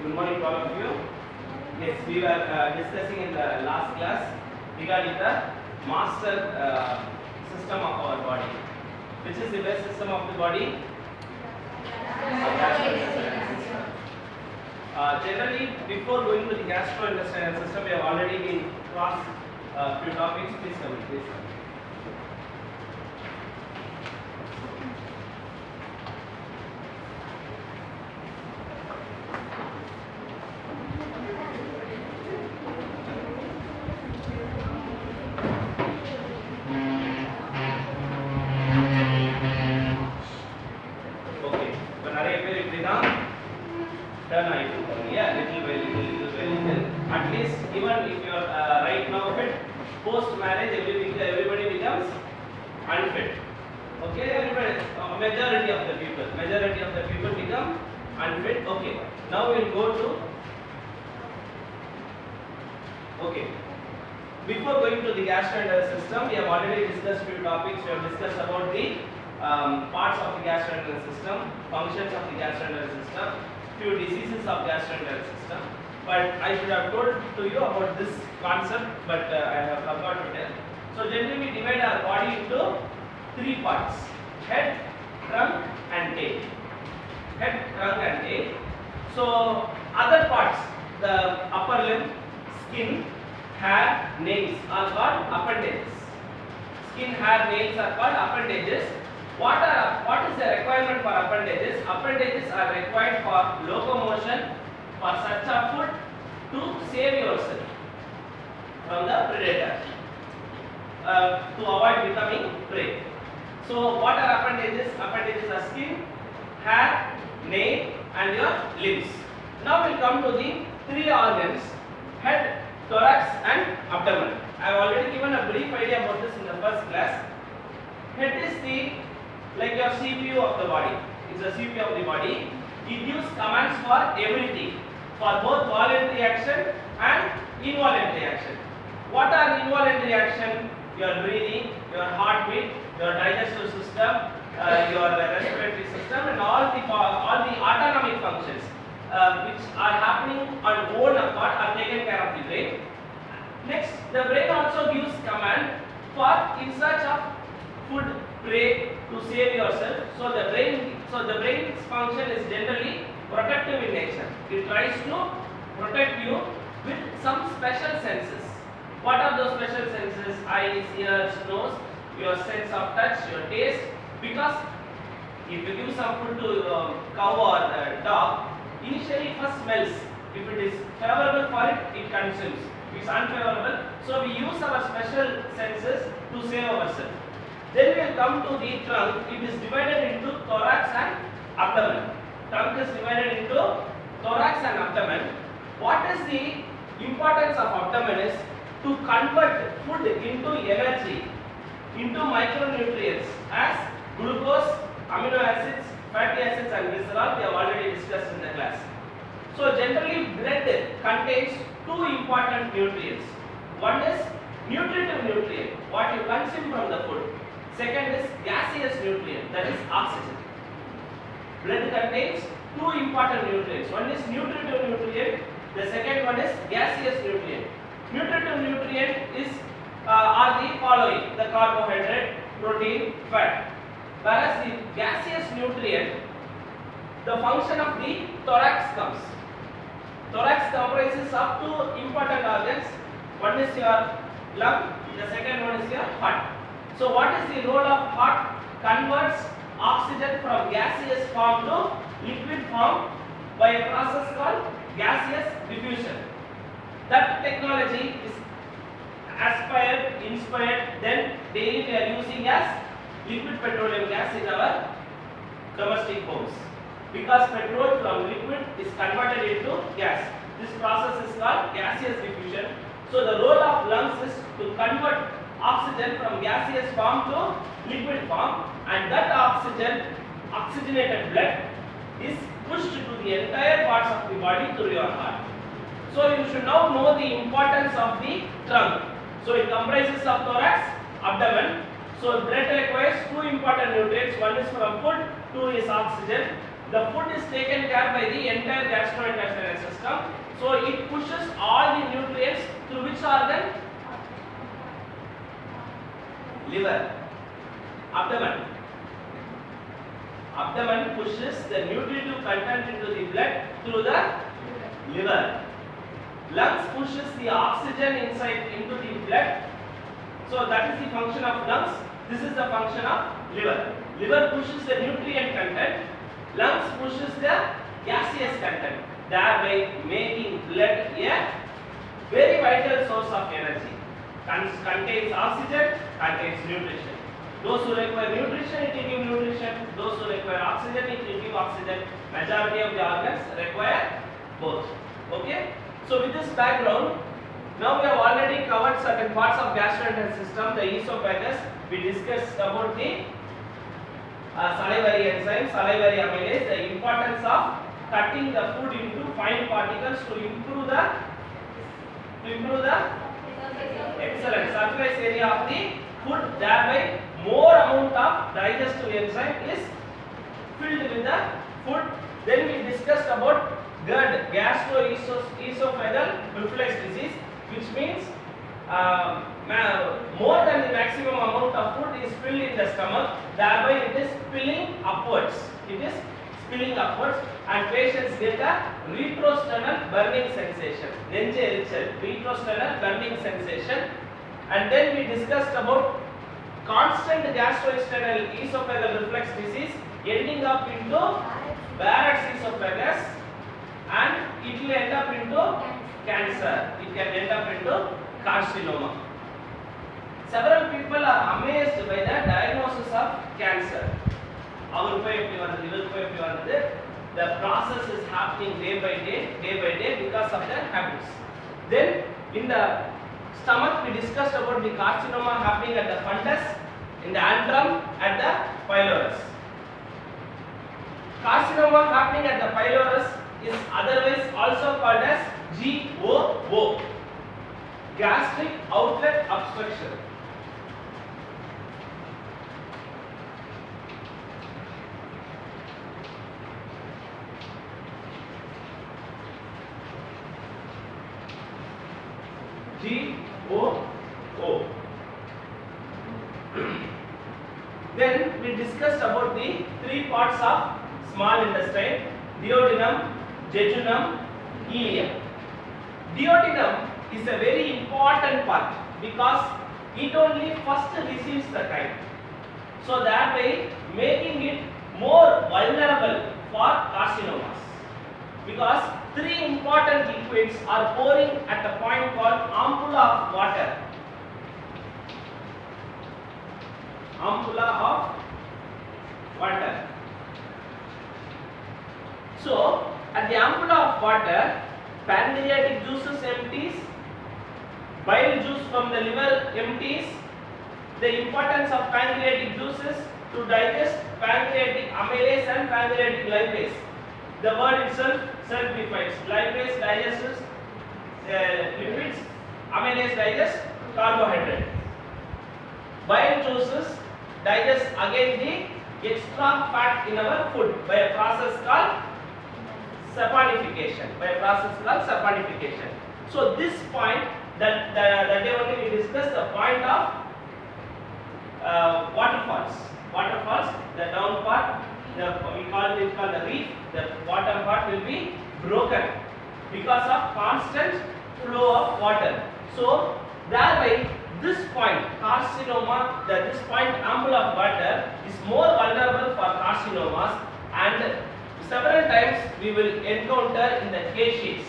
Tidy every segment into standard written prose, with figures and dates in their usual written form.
Good morning to all of you. Yes, we were discussing in the last class regarding the master system of our body. Which is the best system of the body? Gastrointestinal system. Generally, before going to the gastrointestinal system, we have already been crossed a few topics. Please come in, please come in. Majority of the people become unfit. Okay, now we'll go to before going to the gastrointestinal system, we have already discussed few topics. We have discussed about the parts of the gastrointestinal system, functions of the gastrointestinal system, few diseases of gastrointestinal system. But I should have told to you about this concept, but I have forgot to tell. So generally we divide our body into three parts: head, trunk and tail. Head, trunk and tail. So other parts, the upper limb, skin, hair, nails are called appendages. Skin, hair, nails are called appendages. What is the requirement for appendages? Appendages are required for locomotion, for such a food, to save yourself from the predator, to avoid becoming prey. So what are appendages? Appendages are skin, hair, nail and your limbs. Now we will come to the three organs: head, thorax and abdomen. I have already given a brief idea about this in the first class. Head is like your CPU of the body. It's a CPU of the body. It gives commands for everything, for both voluntary action and involuntary action. What are involuntary action? Your breathing, your heartbeat, your digestive system, your respiratory system, and all the autonomic functions which are happening on own accord are taken care of the brain. Next, the brain also gives command for in search of food, prey, to save yourself. So the brain's function is generally protective in nature. It tries to protect you with some special senses. What are those special senses? Eyes, ears, nose, your sense of touch, your taste. Because if you give some food to cow or dog, initially first smells. If it is favorable for it, it consumes. If it is unfavorable, so we use our special senses to save ourselves. Then we will come to the trunk. It is divided into thorax and abdomen. Trunk is divided into thorax and abdomen. What is the importance of abdomen is to convert food into energy, into micronutrients as glucose, amino acids, fatty acids and glycerol. We have already discussed in the class. So generally blood contains two important nutrients. One is nutritive nutrient, what you consume from the food. Second is gaseous nutrient, that is oxygen. Blood contains two important nutrients. One is nutritive nutrient, the second one is gaseous nutrient. Nutritive nutrient are the following: the carbohydrate, protein, fat. Whereas the gaseous nutrient, the function of the thorax comes. Thorax comprises of two important organs. One is your lung, the second one is your heart. So what is the role of heart? Converts oxygen from gaseous form to liquid form by a process called gaseous diffusion. That technology is aspired, inspired, then daily we are using as liquid petroleum gas in our domestic homes. Because petrol from liquid is converted into gas. This process is called gaseous diffusion. So the role of lungs is to convert oxygen from gaseous form to liquid form, and that oxygenated blood is pushed to the entire parts of the body through your heart. So you should now know the importance of the trunk. So it comprises of thorax, abdomen. So blood requires two important nutrients. One is from food, two is oxygen. The food is taken care by the entire gastrointestinal system. system. So it pushes all the nutrients through which organ? Liver. Abdomen. Abdomen pushes the nutritive content into the blood through the liver. Lungs pushes the oxygen inside into the blood. So that is the function of lungs. This is the function of liver. Liver pushes the nutrient content. Lungs pushes the gaseous content, thereby making blood a very vital source of energy. Contains oxygen, contains nutrition. Those who require nutrition, it will give nutrition. Those who require oxygen, it will give oxygen. Majority of the organs require both. Okay? So with this background, now we have already covered certain parts of gastrointestinal system, the esophagus. We discussed about the salivary enzyme, salivary amylase, the importance of cutting the food into fine particles to improve the excellent surface area of the food, thereby more amount of digestive enzyme is filled with the food. Then we discussed about GERD, gastroesophageal reflux disease, which means more than the maximum amount of food is filled in the stomach, thereby it is spilling upwards. It is spilling upwards, and patients get a retrosternal burning sensation. Retrosternal burning sensation. And then we discussed about constant gastrointestinal esophageal reflux disease ending up into Barrett's esophagus, and it will end up into cancer. It can end up into carcinoma. Several people are amazed by the diagnosis of cancer. The process is happening day by day because of the habits. Then in the stomach we discussed about the carcinoma happening at the fundus, in the antrum, at the pylorus. Carcinoma happening at the pylorus is otherwise also called as GOO, gastric outlet obstruction. GOO. Then we discussed about the three parts of small intestine: duodenum, jejunum, ileum. Duodenum is a very important part because it only first receives the chyme, so that way making it more vulnerable for carcinomas, because three important liquids are pouring at the point called ampulla of water. Ampulla of water. So at the ampulla of water, pancreatic juices empties, bile juice from the liver empties. The importance of pancreatic juices to digest pancreatic amylase and pancreatic lipase. The word itself self-defines. Lipase digests lipids, amylase digests carbohydrate. Bile juices digest again the extra fat in our food by a process called saponification. So this point, that day only we discussed the point of waterfalls. The down part, we call it the reef. The bottom part will be broken because of constant flow of water. So thereby this point carcinoma, this point ampulla of water is more vulnerable for carcinomas, and several times we will encounter in the case sheets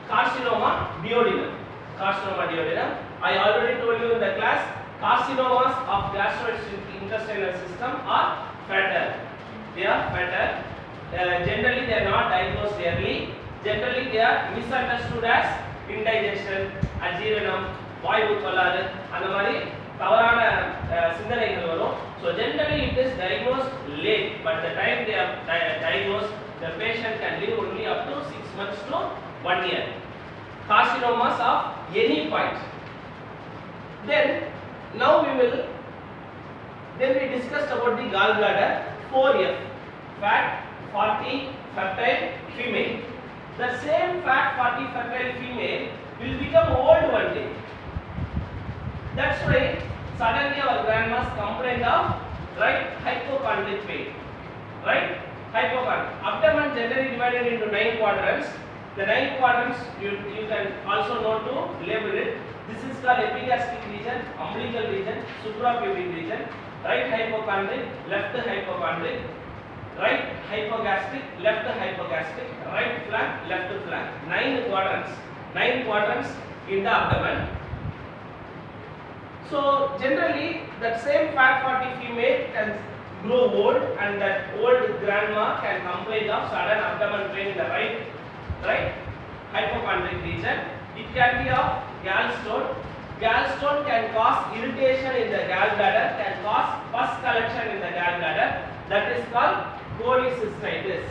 carcinoma duodenum. I already told you in the class, carcinomas of gastrointestinal system are fatal. They are fatal. Generally they are not diagnosed early. Generally they are misunderstood as indigestion, ajeeranam, வாய்வு கோளாறு, அந்த மாதிரி தவறான சிந்தனைகள் வரும். So generally it is diagnosed late, but the time they are diagnosed, the patient can live only up to 6 months to 1 year. Carcinomas of any point. Then now we discussed about the gallbladder, 4F, fat, fatty, fertile, female. The same fat 40 fertile female will become old one day. That's why suddenly our grandmas complained of, right, hypochondric pain. Right? Hypochondric. Abdomen generally divided into 9 quadrants. The 9 quadrants you can also know to label it. This is called epigastric region, umbilical region, suprapubic region. Right hypochondric, left hypochondric, right hypogastric, left hypogastric, right flank, left flank. 9 quadrants. 9 quadrants in the abdomen. So generally that same fat 40 female can grow old, and that old grandma can complain of sudden abdomen pain in the right hypochondric region. It can be of gallstone. Gallstone can cause irritation in the gallbladder, can cause pus collection in the gallbladder. That is called cholecystitis.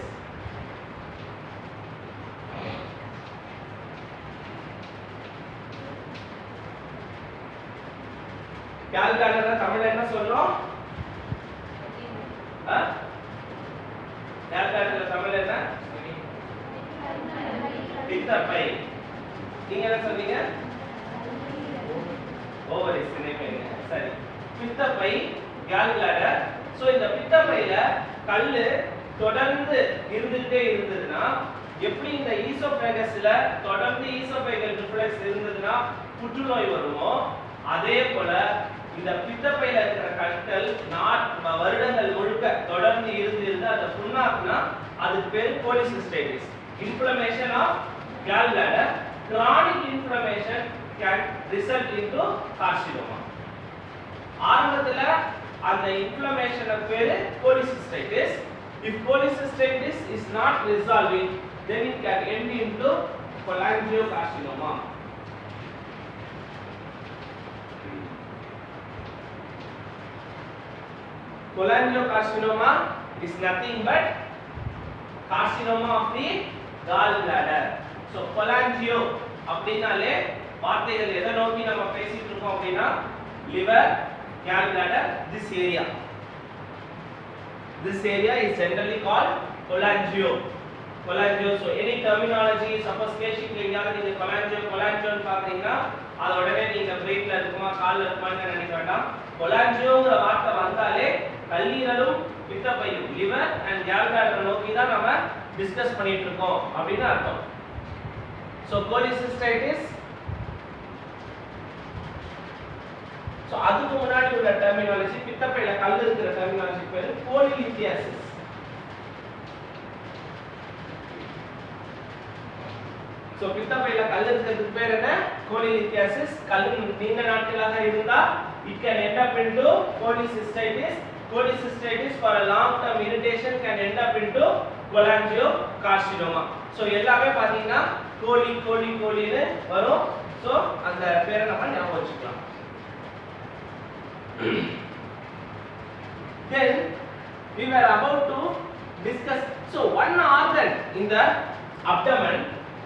Gallbladder தமிழ்ல என்ன சொல்றோம்? gallbladder தமிழ்ல என்ன? பித்தப்பை. நீங்க என்ன சொன்னீங்க? Ovary சினைப்பைங்க. சரி. பித்தப்பை gallbladder. சோ இந்த பித்தப்பையில கல்லு தொடர்ந்து இருந்துட்டே இருந்ததுன்னா, எப்படி இந்த ஈசோபேகஸ்ல தொடர்ந்து ஈசோபேகல் ரிஃப்ளெக்ஸ் இருந்ததுன்னா புற்றுநோய் வருமோ, அதே போல இந்த பித்தப்பையில இருக்கிற கற்கள் வருடங்கள் முழுக்க தொடர்ந்து இருந்து அதை புண்ணாக்குனா அதுக்கு பேர் cholecystitis. Inflammation of gallbladder, chronic inflammation can result into carcinoma. ஆரம்பத்துல அந்த இன்ஃப்ளமேஷன் பேரு cholecystitis. If cholecystitis is not resolving, then it can end into cholangiocarcinoma. Cholangiocarcinoma is nothing but carcinoma of the gallbladder. So cholangio அப்படினாலே வார்த்தைகள் எதை நோக்கி நம்ம பேசிட்டு இருக்கோம் அப்படினா liver, gallbladder, this area is generally called cholangio. So any terminology, suppose கேஷிங்ல எங்கயாவது நீங்க cholangio பாத்தீங்கன்னா அது உடனே நீங்க பிரெயின்ல இருக்குமா கால்ல இருக்குமான்னு நினைக்க வேண்டாம். cholangioங்கற வார்த்தை வந்தாலே கல்லீரலும் பித்தப்பையும் liver and gallbladder நோக்கி தான் நாம டிஸ்கஸ் பண்ணிட்டு இருக்கோம் அப்படினு அர்த்தம். So cholecystitis. So அதுக்கு முன்னாடி உள்ள டெர்மினாலஜி பித்தப்பையில கல்லு இருக்கிற டெர்மினாலஜி பேரு polylithiasis. So பித்தப்பையில கல்லு இருக்கிறதுக்கு பேர் என்ன? polylithiasis. கல்லு நீண்ட நாட்களாக இருந்தா it can end up into cholecystitis. Cholecystitis for a long term irritation can end up into cholangiocarcinoma. So எல்லாமே பாத்தீங்கன்னா கோலின்னு வரும். So அந்த பேரை நம்ம ஞாபகம் வச்சுக்கலாம். Then we were about to discuss, so one organ in the abdomen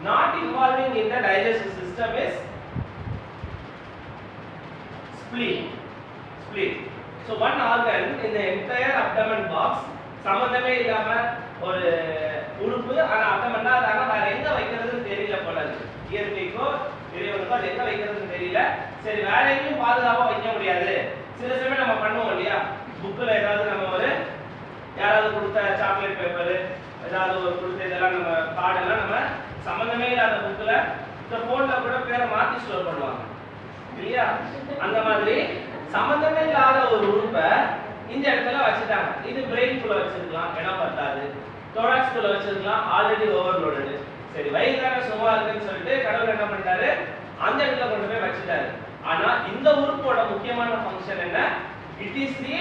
not involving in the digestive system is spleen. So one organ in the entire abdomen box சம்பந்தமே இல்லாம ஒரு உறுப்பு, ஆனா abdomen அதான வேற எங்க வைக்கிறதுன்னு தெரியல போல இருக்கு. இயற்கைக்கோ இறைவனுக்கோ அது எங்க வைக்கிறதுன்னு தெரியல. சரி, வேற எங்கேயும் பாதுகாப்பா வைக்க முடியாது. சில சமயம் நம்ம பண்ணுவோம் இல்லையா, புக்ல ஏதாவது நம்ம ஒரு யாராவது கொடுத்த சாக்லேட் பேப்பர் ஏதாவது ஒரு கொடுத்த இதெல்லாம் நம்ம கார்டெல்லாம் நம்ம சம்பந்தமே இல்லாத புக்ல இந்த போன்ல கூட பேரை மாத்தி ஸ்டோர் பண்ணுவாங்க இல்லையா. அந்த மாதிரி சம்பந்தமே இல்லாத ஒரு உறுப்பை இந்த இடத்துல வச்சுட்டாங்க. இது பிரெயின் குள்ள வச்சிருக்கலாம், இடம் பத்தாது. thorax குள்ள வச்சிருக்கலாம், ஆல்ரெடி ஓவர்லோடட். சரி, வயிறு தானே சும்மா இருக்குன்னு சொல்லிட்டு கடவுள் என்ன பண்ணிட்டாரு, அந்த இடத்துல கொண்டு போய் வச்சிட்டாரு. ஆனா இந்த உறுப்போட முக்கியமான ஃபங்க்ஷன் என்ன? It is the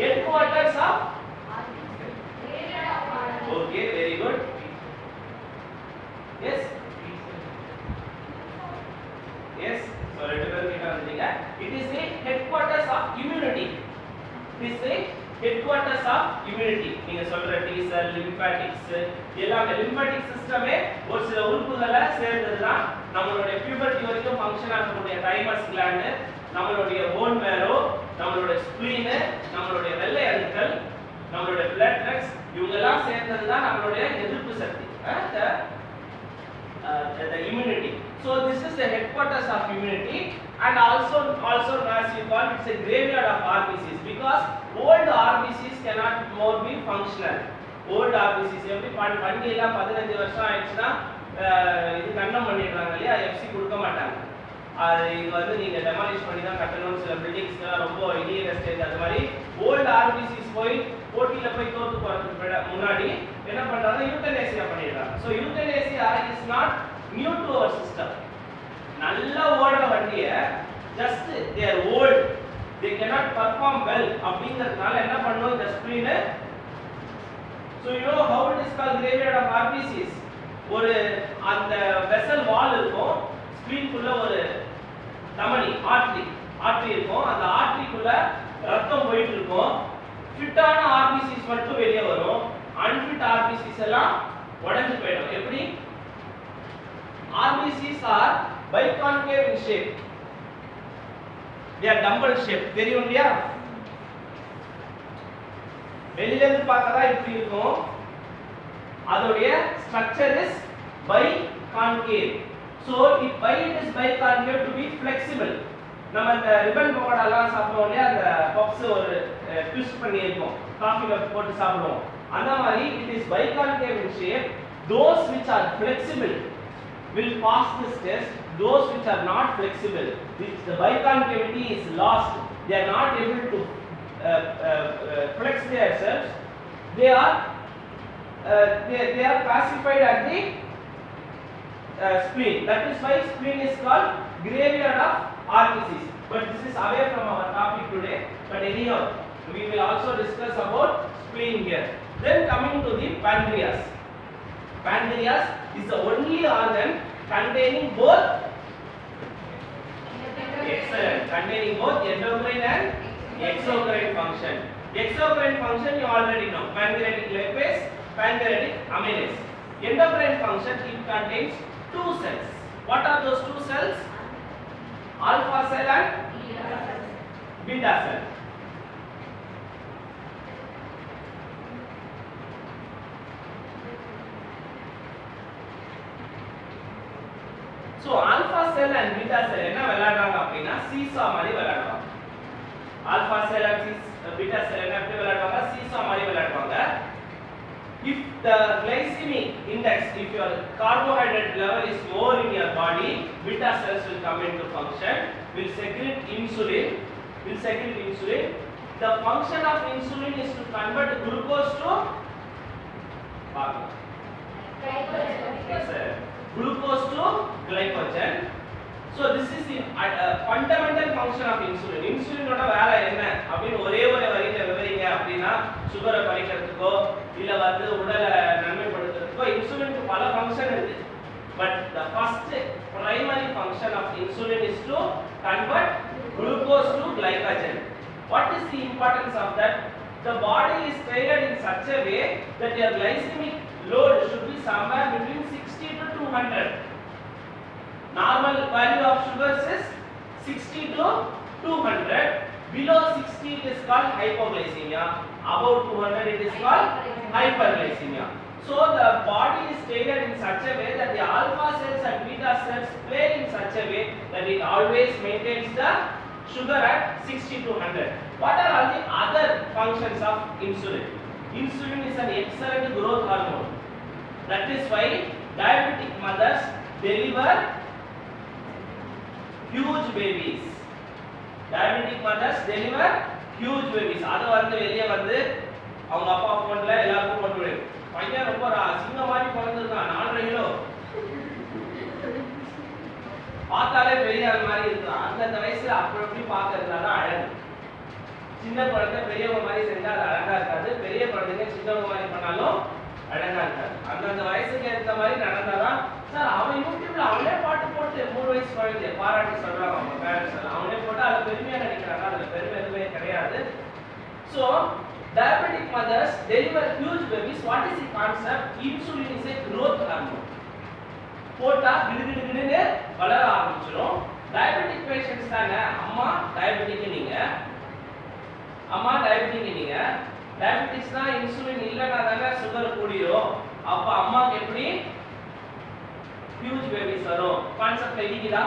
headquarters of okay, very good. Yes, so ரெண்டு பேரும் கிட்ட வந்தீங்க. It is the headquarters of immunity. It is the headquarters of immunity. நீங்க சொல்ற T cell, lymphatics எல்லாமே lymphatic system ஒரு சில உறுப்புகளை சேர்ந்ததுதான் நம்மளுடைய puberty வரைக்கும் ஃபங்க்ஷன் ஆகக்கூடிய thymus gland, நம்மளுடைய bone marrow, நம்மளுடைய spleen, நம்மளுடைய வெள்ளை அணுக்கள், நம்மளுடைய blood ducts, இவங்க எல்லாம் சேர்ந்ததுதான் நம்மளுடைய எதிர்ப்பு சக்தி. the immunity. So this is the headquarters of immunity, and also as you call it's a graveyard of RBCs, because old RBCs cannot more be functional. Old RBCs எப்படி பண்டிகைலாம் 15 வருஷம் ஆயிடுச்சுனா இது கண்டம் பண்ணிடுறாங்க இல்லையா, FC கொடுக்க மாட்டாங்க. அது இது வந்து நீங்க டெமாலிஷ் பண்ணி தான் கட்டணும். சில பில்டிங்ஸ்லாம் ரொம்ப இனியர் ஸ்டேஜ் அது மாதிரி ஓல்ட் ஆர்பிசிஸ் போய் போட்டியில போய் தோத்து போறதுக்கு முன்னாடி என்ன பண்றாங்க, யூத்தனேசியா பண்ணிடுறாங்க. So euthanasia is not new to our system. நல்லா ஓடுற வண்டியை just they are old, they cannot perform well அப்படிங்கிறதுனால என்ன பண்ணுவோம் இந்த spleen. So you know how it is called graveyard of RBCs. ஒரு அந்த வெசல் வால் இருக்கும், ஸ்பிளீனுக்குள்ள ஒரு தமனி ஆர்டரி இருக்கும், அந்த ஆர்டரிக்குள்ள ரத்தம் போயிட்டு இருக்கும். ஃபிட்டான ஆர்பிசிஸ் மட்டும் வெளியே வரும், அன்ஃபிட் ஆர்பிசிஸ் எல்லாம் உடைஞ்சு போயிடும். எப்படி? RBCs are biconcave in shape, they are dumbbell shape. தெரியும் இல்லையா? வெளியில இருந்து பார்த்தா இப்படி இருக்கும், அதோடைய structure is biconcave. So if why it is biconcave to be flexible. நம்ம இந்த ரிப்பன் பக்கோடாலாம் சாப்பிடுவோம் இல்லையா, அந்த பப்ஸ் ஒரு ட்விஸ்ட் பண்ணி இருக்கும், காஃபில போட்டு சாப்பிடுவோம். அந்த மாதிரி it is biconcave in shape. Those which are flexible will pass this test. Those which are not flexible, which the biconcavity is lost, they are not able to flex themselves. They are classified at the spleen. That is why spleen is called graveyard of RBCs. But this is away from our topic today. But anyhow, we will also discuss about spleen here. Then coming to the pancreas. Pancreas is the only organ containing both endocrine and exocrine function. Exocrine function you already know, pancreatic lipase, pancreatic amylase. Endocrine function, it contains two cells. What are those two cells? Alpha cell and beta cell. So alpha cell and beta cell என்ன விளையாடுறாங்க அப்படினா seesaw மாதிரி விளையாடுவாங்க. Alpha cell and beta cell என்ன எப்படி விளையாடுவாங்க, seesaw மாதிரி விளையாடுவாங்க. If the glycemic index, if your carbohydrate level is more in your body, beta cells will come into function, will secrete insulin. The function of insulin is to convert glucose to glucose to glycogen. So this is the fundamental function of insulin. Insulin ஓட வேலை என்ன அப்படினு ஒரே ஒரு வரியில விவரிங்க அப்படினா சுகரை குறைக்கிறதுக்கோ இல்ல வந்து உடலை நன்மைப்படுத்துறதுக்கோ இன்சுலினுக்கு பல ஃபங்க்ஷன் இருக்கு. But the first primary function of insulin is to convert glucose to glycogen. What is the importance of that? The body is trained in such a way that your glycemic load should be somewhere between 60 to 200. Normal value of sugars is 60 to 200. Below 60 it is called hypoglycemia. Above 200 it is called hyperglycemia. So the body is trained in such a way that the alpha cells and beta cells play in such a way that it always maintains the sugar at 60 to 100. What are all the other functions of insulin? Insulin is an excellent growth hormone. That is why diabetic mothers deliver huge babies. Diabetic mothers deliver huge babies. அது வந்து வெளிய வந்து அவங்க அப்பா போன்ல எல்லாருக்கும் போட்டு விடு. பையன் ரொம்ப சின்ன மாதிரி பிறந்திருக்கான், 4.5 கிலோ. பார்த்தாலே பெரிய ஆள் மாதிரி இருக்கான். அந்த வயசுல அப்படி பார்க்கறதுல தான் அழகு. சின்ன குழந்தை பெரியவங்க மாதிரி செஞ்சா அது அழகா இருக்காது, பெரிய குழந்தைங்க சின்னவங்க மாதிரி பண்ணாலும் அழகா இருக்காது. அந்த வயசுக்கு ஏற்ற மாதிரி நடந்தாதான். சார் அவன் யூடியூப்ல அவனே பாட்டு போட்டு 3 வயசு குழந்தைய பாராட்டி சொல்றாங்க அவங்க பேரண்ட்ஸ் எல்லாம். அவனே போட்டு அதை பெருமையா நினைக்கிறாங்க, அதுல பெருமை எதுவுமே கிடையாது. So diabetic mothers deliver huge babies. What is the concept? Insulin is a growth hormone. போட்டா கிடுகிடுன்னு வளர ஆரம்பிச்சிடும். டயபெட்டிக் பேஷண்ட்ஸ் தாங்க. அம்மா டயபெட்டிக் நீங்க டயபெட்டிக்ஸ்னா இன்சுலின் இல்லைன்னா தானே சுகர் கூடிரும். அப்ப அம்மாக்கு எப்படி ஹியூஜ் கான்செப்ட் எழுதிக்கிறா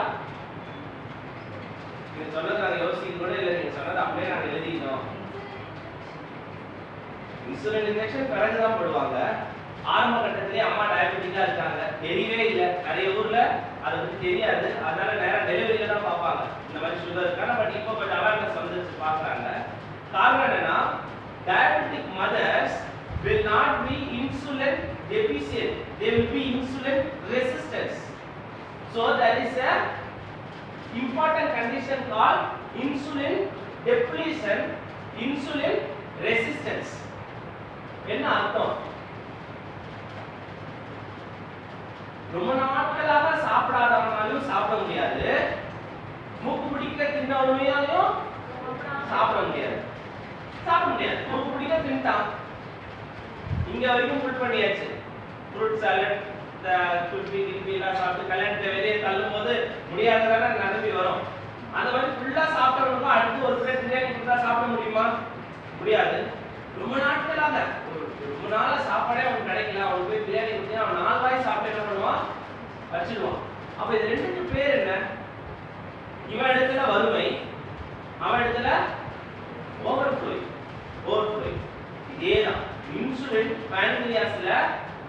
நீங்க சொன்னது நாங்க யோசிக்க கூட இல்ல நீங்க சொன்னது அப்படியே நாங்க எழுதிட்டோம் இன்சுலின் இன்ஜெக்ஷன் பிறகு தான் போடுவாங்க ஆரம்ப கட்டத்திலே அம்மா டயபெட்டிக்கா இருக்காங்க தெரியவே இல்லை நிறைய ஊர்ல அதை பத்தி தெரியாது அதனால நேரா டெலிவரியில தான் பார்ப்பாங்க இந்த மாதிரி சுகர் இருக்கான பட் இப்போ கொஞ்சம் அவேர்னஸ் வந்துச்சு பார்க்குறாங்க காரணம் என்னன்னா diabetic mothers will not be insulin deficient they will be insulin resistance so there is a important condition called insulin depletion insulin resistance என்ன அர்த்தம் ரொம்ப நாட்களாக சாப்பிடாதவனாலும் சாப்பிட முடியாது மூக்கு பிடிக்க தின்னவனாலும் சாப்பிட முடியாது மூக்கு பிடிக்க தின்ட்டான் இங்க வரைக்கும் ஃபுல் பண்ணியாச்சு ஃப்ரூட் சாலட் குல்பி எல்லாம் சாப்பிட்டு கல்யாணத்தை வெளியே தள்ளும் போது முடியாததான நிரம்பி வரும் அந்த மாதிரி ஃபுல்லா சாப்பிட்டவனுக்கும் அடுத்து ஒரு பிளேட் பிரியாணி கொடுத்தா சாப்பிட முடியுமா முடியாது ரொம்ப நாட்களாக ரொம்ப நாளா சாப்பாடே அவனுக்கு கிடைக்கல அவனுக்கு போய் பிரியாணி கொடுத்து அவன் 4 வாய் சாப்பிட்டு என்ன பண்ணுவான் வச்சிடுவான் அப்ப இது ரெண்டுக்கு பேர் என்ன இவன் இடத்துல வறுமை அவன் இடத்துல ஓவர்ஃப்ளோயிங் இதேதான் இன்சுலின் pancreasல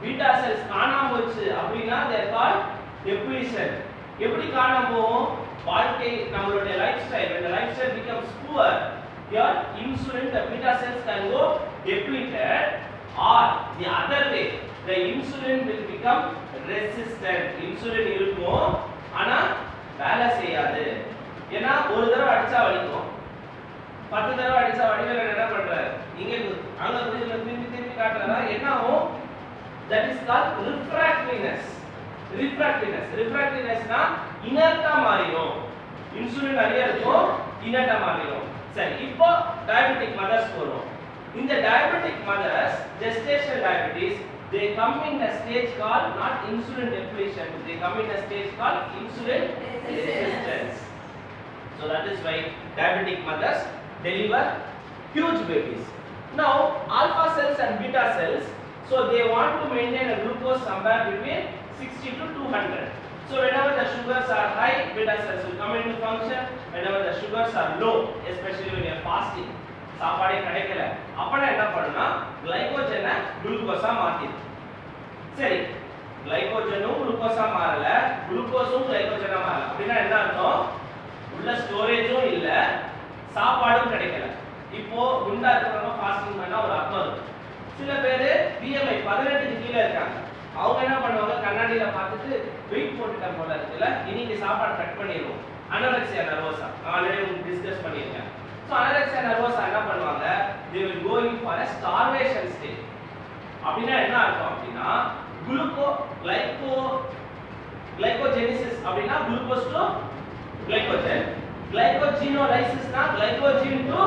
பீட்டா செல்ஸ் காணாம போச்சு அப்படினா they are called depletion எப்படி காணாம போகும் வாழ்க்கை நம்மளுடைய life style when the lifestyle becomes poor your insulin the beta cells can go depleted or the other way the insulin will become resistant insulin இருக்கும் ஆனா வேலை செய்யாது ஏனா ஒரு தடவை அடிச்சா வலிக்கும் 10 தடவை அடிச்சா வலிக்கல என்ன பண்றாரு இங்க அங்க திருப்பி காட்டுறதா என்ன ஆகும் that is called refractoriness னா இனர்ட்டா மாறிடும் இன்சுலின் நிறைய இருக்கும் இனர்ட்டா மாறிடும் சரி இப்போ டயபெட்டிக் மதர்ஸ் போறோம் இந்த diabetic mothers gestational diabetes they come in a stage called not insulin depletion they come in a stage called insulin resistance so that is why diabetic mothers deliver huge babies now alpha cells and beta cells so they want to maintain a glucose somewhere between 60 to 200 so whenever the sugars are high beta cells will come into function whenever the sugars are low especially when you are fasting சாப்பாடே கிடைக்கல அப்பனா என்ன பண்ணுனா கிளைகோஜனை குளுக்கோஸா மாத்திடு சரி கிளைகோஜனும் குளுக்கோஸா மாறல குளுக்கோஸும் கிளைகோஜனா மாறல அப்படினா என்ன அர்த்தம் உள்ள ஸ்டோரேஜும் இல்ல சாப்பாடும் கிடைக்கல இப்போ குண்டா இருக்கறவங்க ஃபாஸ்டிங் பண்ணா ஒரு அர்த்தம் இருக்கு சில பேர் BMI 18 க்கு கீழ இருக்காங்க அவங்க என்ன பண்ணுவாங்க கண்ணாடியில பார்த்துட்டு வெயிட் போட்டுட்ட போல இருக்குல இன்னைக்கு சாப்பாடு கட் பண்ணிடுவோம் அனோரெக்சியா நர்வோசா ஆல்ரெடி டிஸ்கஸ் பண்ணிருக்கேன் so anorexia nervosa என்ன பண்ணுவாங்க they will go in for a starvation state அப்படினா என்ன அர்த்தம் அப்படினா glycogenesis அப்படினா glucose to glycogen glycogenolysis னா glycogen to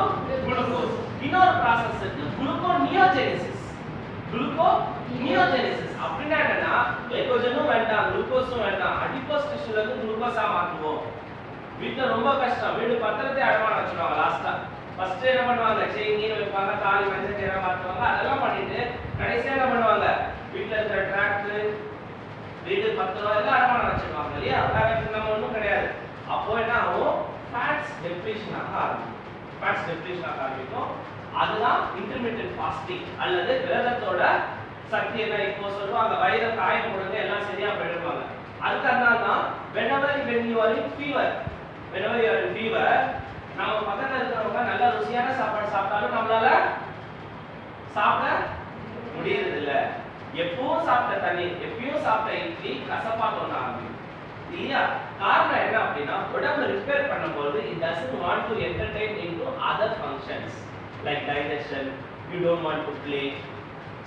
glucose இன்னொரு process இருக்கு gluconeogenesis அப்படினா என்னன்னா glycogenம் வேண்டாம் glucoseம் வேண்டாம் adipose tissue ல இருந்து glucose-ஆ மாத்துவோம் வீட்ல ரொம்ப கஷ்டம் வீடு பத்திரத்தை அடமான வச்சுடுவாங்க லாஸ்டா ஃபர்ஸ்ட் என்ன பண்ணுவாங்க செயினீர் வைப்பாங்க தாலி மஞ்சள் கயிறு மாத்துவாங்க அதெல்லாம் பண்ணிட்டு கடைசியா என்ன பண்ணுவாங்க வீட்ல இருக்கிற டிராக்டர் வீடு பத்திரம் எல்லாம் அடமான வச்சிடுவாங்க இல்லையா வேற நம்ம ஒண்ணும் கிடையாது அப்போ என்ன ஆகும் ஃபேட்ஸ் டெப்லீஷன் ஆக ஆரம்பிக்கும் அதுதான் இன்டர்மிட்டன்ட் ஃபாஸ்டிங் அல்லது விரதத்தோட சக்தி என்ன இப்போ சொல்லுவாங்க வயிறு காயம் போடுங்க எல்லாம் சரியா போயிடுவாங்க அதுக்காக தான் whenever you are in fever நாம பக்கத்துல இருக்கிறவங்க நல்ல ருசியான சாப்பாடு சாப்பிட்டாலும் நம்மளால சாப்பிட முடியறது இல்ல எப்பவும் சாப்பிட்ட தண்ணி எப்பவும் சாப்பிட்ட இட்லி கசப்பா தோண ஆரம்பிக்கும் இல்லையா காரணம் என்ன அப்படின்னா உடம்பு ரிப்பேர் பண்ணும்போது it doesn't want to entertain into other functions like digestion you don't want to play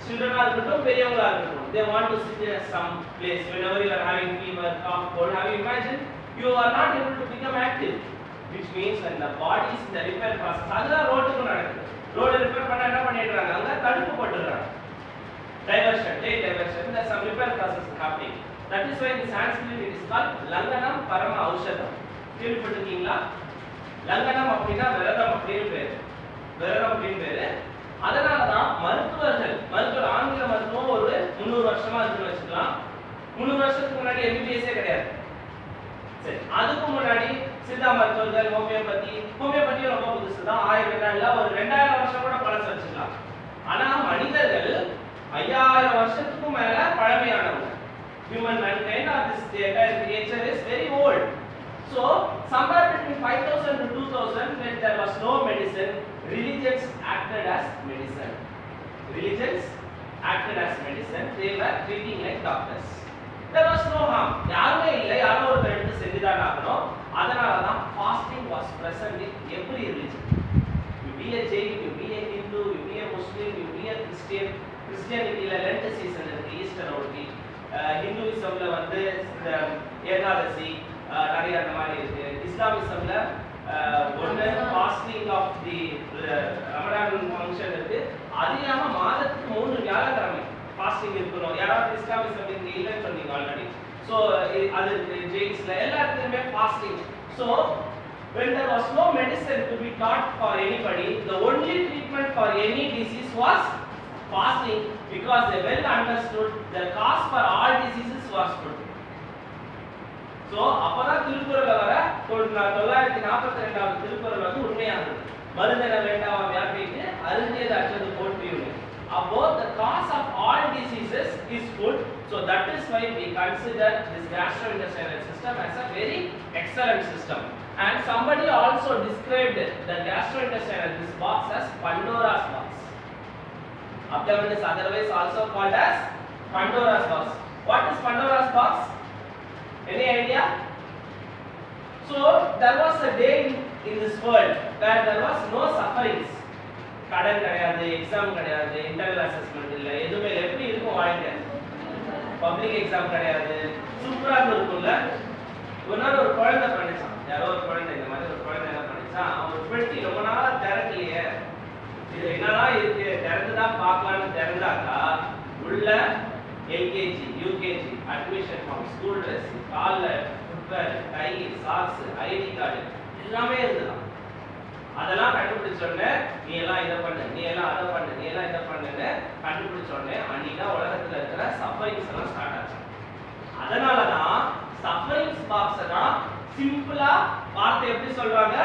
children are இருக்கட்டும் பெரியவங்களா இருக்கட்டும் they want to sit in some place whenever you are having fever cough cold have you imagined you are not able to become active which means when the body is in the repair process அதெல்லாம் ரோட்டுக்கு நடக்குது road repair பண்ண என்ன பண்ணிடுறாங்க அங்க தடுப்பு போட்டுறாங்க diversion there's some repair process happening that is why in Sanskrit it is called langanam parama aushadam கேள்விப்பட்டிருக்கீங்களா லங்கனம் அப்படினா விரதம் அப்படினு பேரு அதனால தான் மருத்துவர் ஆங்கில மருத்துவம் ஒரு 300 வருஷமா இருக்குன்னு வச்சுக்கலாம் 300 வருஷத்துக்கு முன்னாடி MBBS கிடையாது சரி, அதுக்கு முன்னாடி சித்தா மருத்துவர்கள், ஹோமியோபதி ரொம்ப புதுசு தான். 1000 இல்ல ஒரு 2000 வருஷம் கூட பழசு வச்சுக்கலாம். ஆனா மனிதர்கள் 5000 வருஷத்துக்கும் மேல பழமையானவங்க. Human mankind or this entire creature is very old. So somewhere between 5000 to 2000, when there was no medicine, religions acted as medicine. Religions acted as medicine. They were treating like doctors. There was no harm. யாருமே இல்லை, யாரோ ஒரு எடுத்து செஞ்சுதான் ஆகணும். அதனால தான் fasting was present in every religion. You be a Jain, you be a Hindu, you be a Muslim, you be a Christian. Christianityல Lent season இருக்கு, Easter ஒட்டி. Hinduismல வந்து இந்த ஏகாதசி நிறைய அந்த மாதிரி இருக்கு. இஸ்லாமிசம்ல ஒன்று fasting of the Ramadan function இருக்கு. அது இல்லாம மாதத்துக்கு 3 வியாழக்கிழமை fasting இருக்கணும். யாராவது இஸ்லாமிசம் இங்க இல்லைன்னு சொன்னீங்க ஆல்ரெடி. ஸோ அது ஜெயின்ஸ்ல எல்லாத்துக்குமே fasting. So when there was no medicine to be taught for anybody, the only treatment for any disease was fasting, because they well understood the cause for all diseases was food. So அப்பதான் திருக்குறள்ல வர 942வது திருக்குறள் வந்து உண்மையானது. மருந்தென வேண்டாம் வியாபிக்கு அருந்தியது அற்றது போற்றியுமே. அப்போ the cause of all diseases is food. So that is why we consider this gastrointestinal system as a very excellent system. And somebody also described the gastrointestinal this box as Pandora's box. Abdomen is otherwise also called as Pandora's box. What is Pandora's box? Any idea? So there was a day in this world where there was no sufferings. கடன் கிடையாது, exam கிடையாது, internal assessment இல்லை, எதுவுமே எப்படி இருக்கும் வாழ்க்கை. Public exam கிடையாது, சூப்பரா இருக்கும்ல. ஒரு நாள் ஒரு குழந்தை பண்ணிச்சான், யாரோ ஒரு குழந்தை இந்த மாதிரி ஒரு குழந்தை என்ன பண்ணிச்சான், அவன் பெட்டி ரொம்ப நாளா திறக்கலையே, இது என்னதான் இருக்கு திறந்துதான் பார்க்கலான்னு திறந்தாக்கா உள்ள LKG UKG admission form, school dress, காலில் footwear, tie, socks, ID card எல்லாமே இருந்துதான். அதெல்லாம் கண்டுபிடிச்சோடனே நீ எல்லாம் இதை பண்ணு, நீ எல்லாம் அதை பண்ணு, நீ எல்லாம் இதை பண்ணுன்னு கண்டுபிடிச்சோடனே அன்னைக்கு உலகத்துல இருக்கிற சஃபரிங்ஸ் எல்லாம் ஸ்டார்ட் ஆச்சு. அதனாலதான் சஃபரிங்ஸ் பாக்ஸ் தான் சிம்பிளா வார்த்தை எப்படி சொல்றாங்க,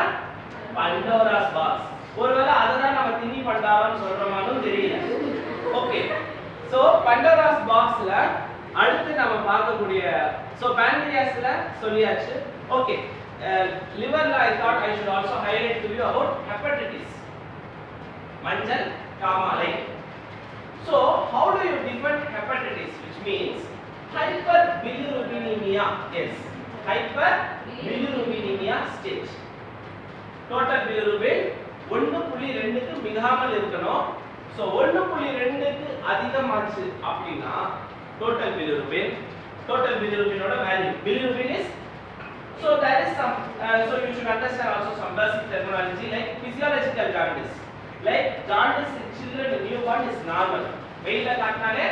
பண்டோராஸ் பாக்ஸ். ஒருவேளை அதுதான் நம்ம திணி பண்டாரன்னு சொல்றோமான்னு தெரியல. ஓகே, சோ பண்டோராஸ் பாக்ஸ்ல அடுத்து நம்ம பார்க்கக்கூடிய சோ pancreasல சொல்லியாச்சு. ஓகே, liverல I thought I should also highlight to you about hepatitis. Manjal Kamalai. So how do you define hepatitis, which means hyperbilirubinemia? Yes, hyperbilirubinemia stage. Total bilirubin 1.2க்கு மிகாமல் இருக்கணும். So 1.2க்கு அதிகமாச்சு அப்படினா total bilirubin ஓட value. Bilirubin is, so there is some so you should understand also some basic terminology like physiological jaundice. Like jaundice in children in newborn is normal. வெயில காட்டினாலே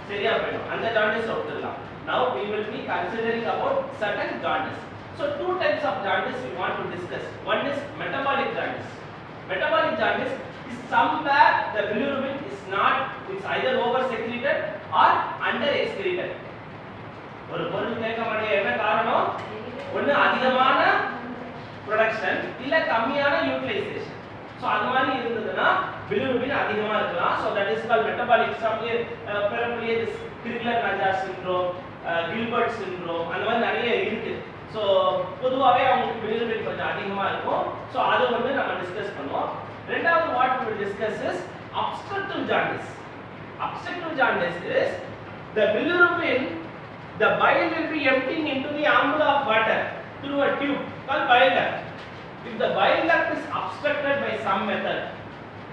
சரியா போய்டும், அந்த jaundice விட்டுறலாம். Now we will be considering about certain jaundice. So two types of jaundice we want to discuss. One is metabolic jaundice. Metabolic jaundice is somewhere the bilirubin is not, it's either over secreted or under excreted. ஒரு பொருள் கேட்க மாட்டேங்க, என்ன காரணம்? ஒண்ணு அதிகமான production இல்ல கம்மியான யூட்டிலைசேஷன். சோ அது மாதிரி இருந்ததுன்னா bilirubin அதிகமா இருக்கலாம். So that is called metabolic. Probably this Crigler-Najjar syndrome, Gilbert syndrome அந்த மாதிரி நிறைய இருக்கு. சோ பொதுவாவே அவங்களுக்கு bilirubin கொஞ்சம் அதிகமா இருக்கும். சோ அது வந்து நம்ம டிஸ்கஸ் பண்ணுவோம். ரெண்டாவது what we will discuss is obstructive jaundice. Obstructive jaundice is the bilirubin, the bile will be emptying into the ampulla of water through a tube called bile duct. If the bile duct is obstructed by some method,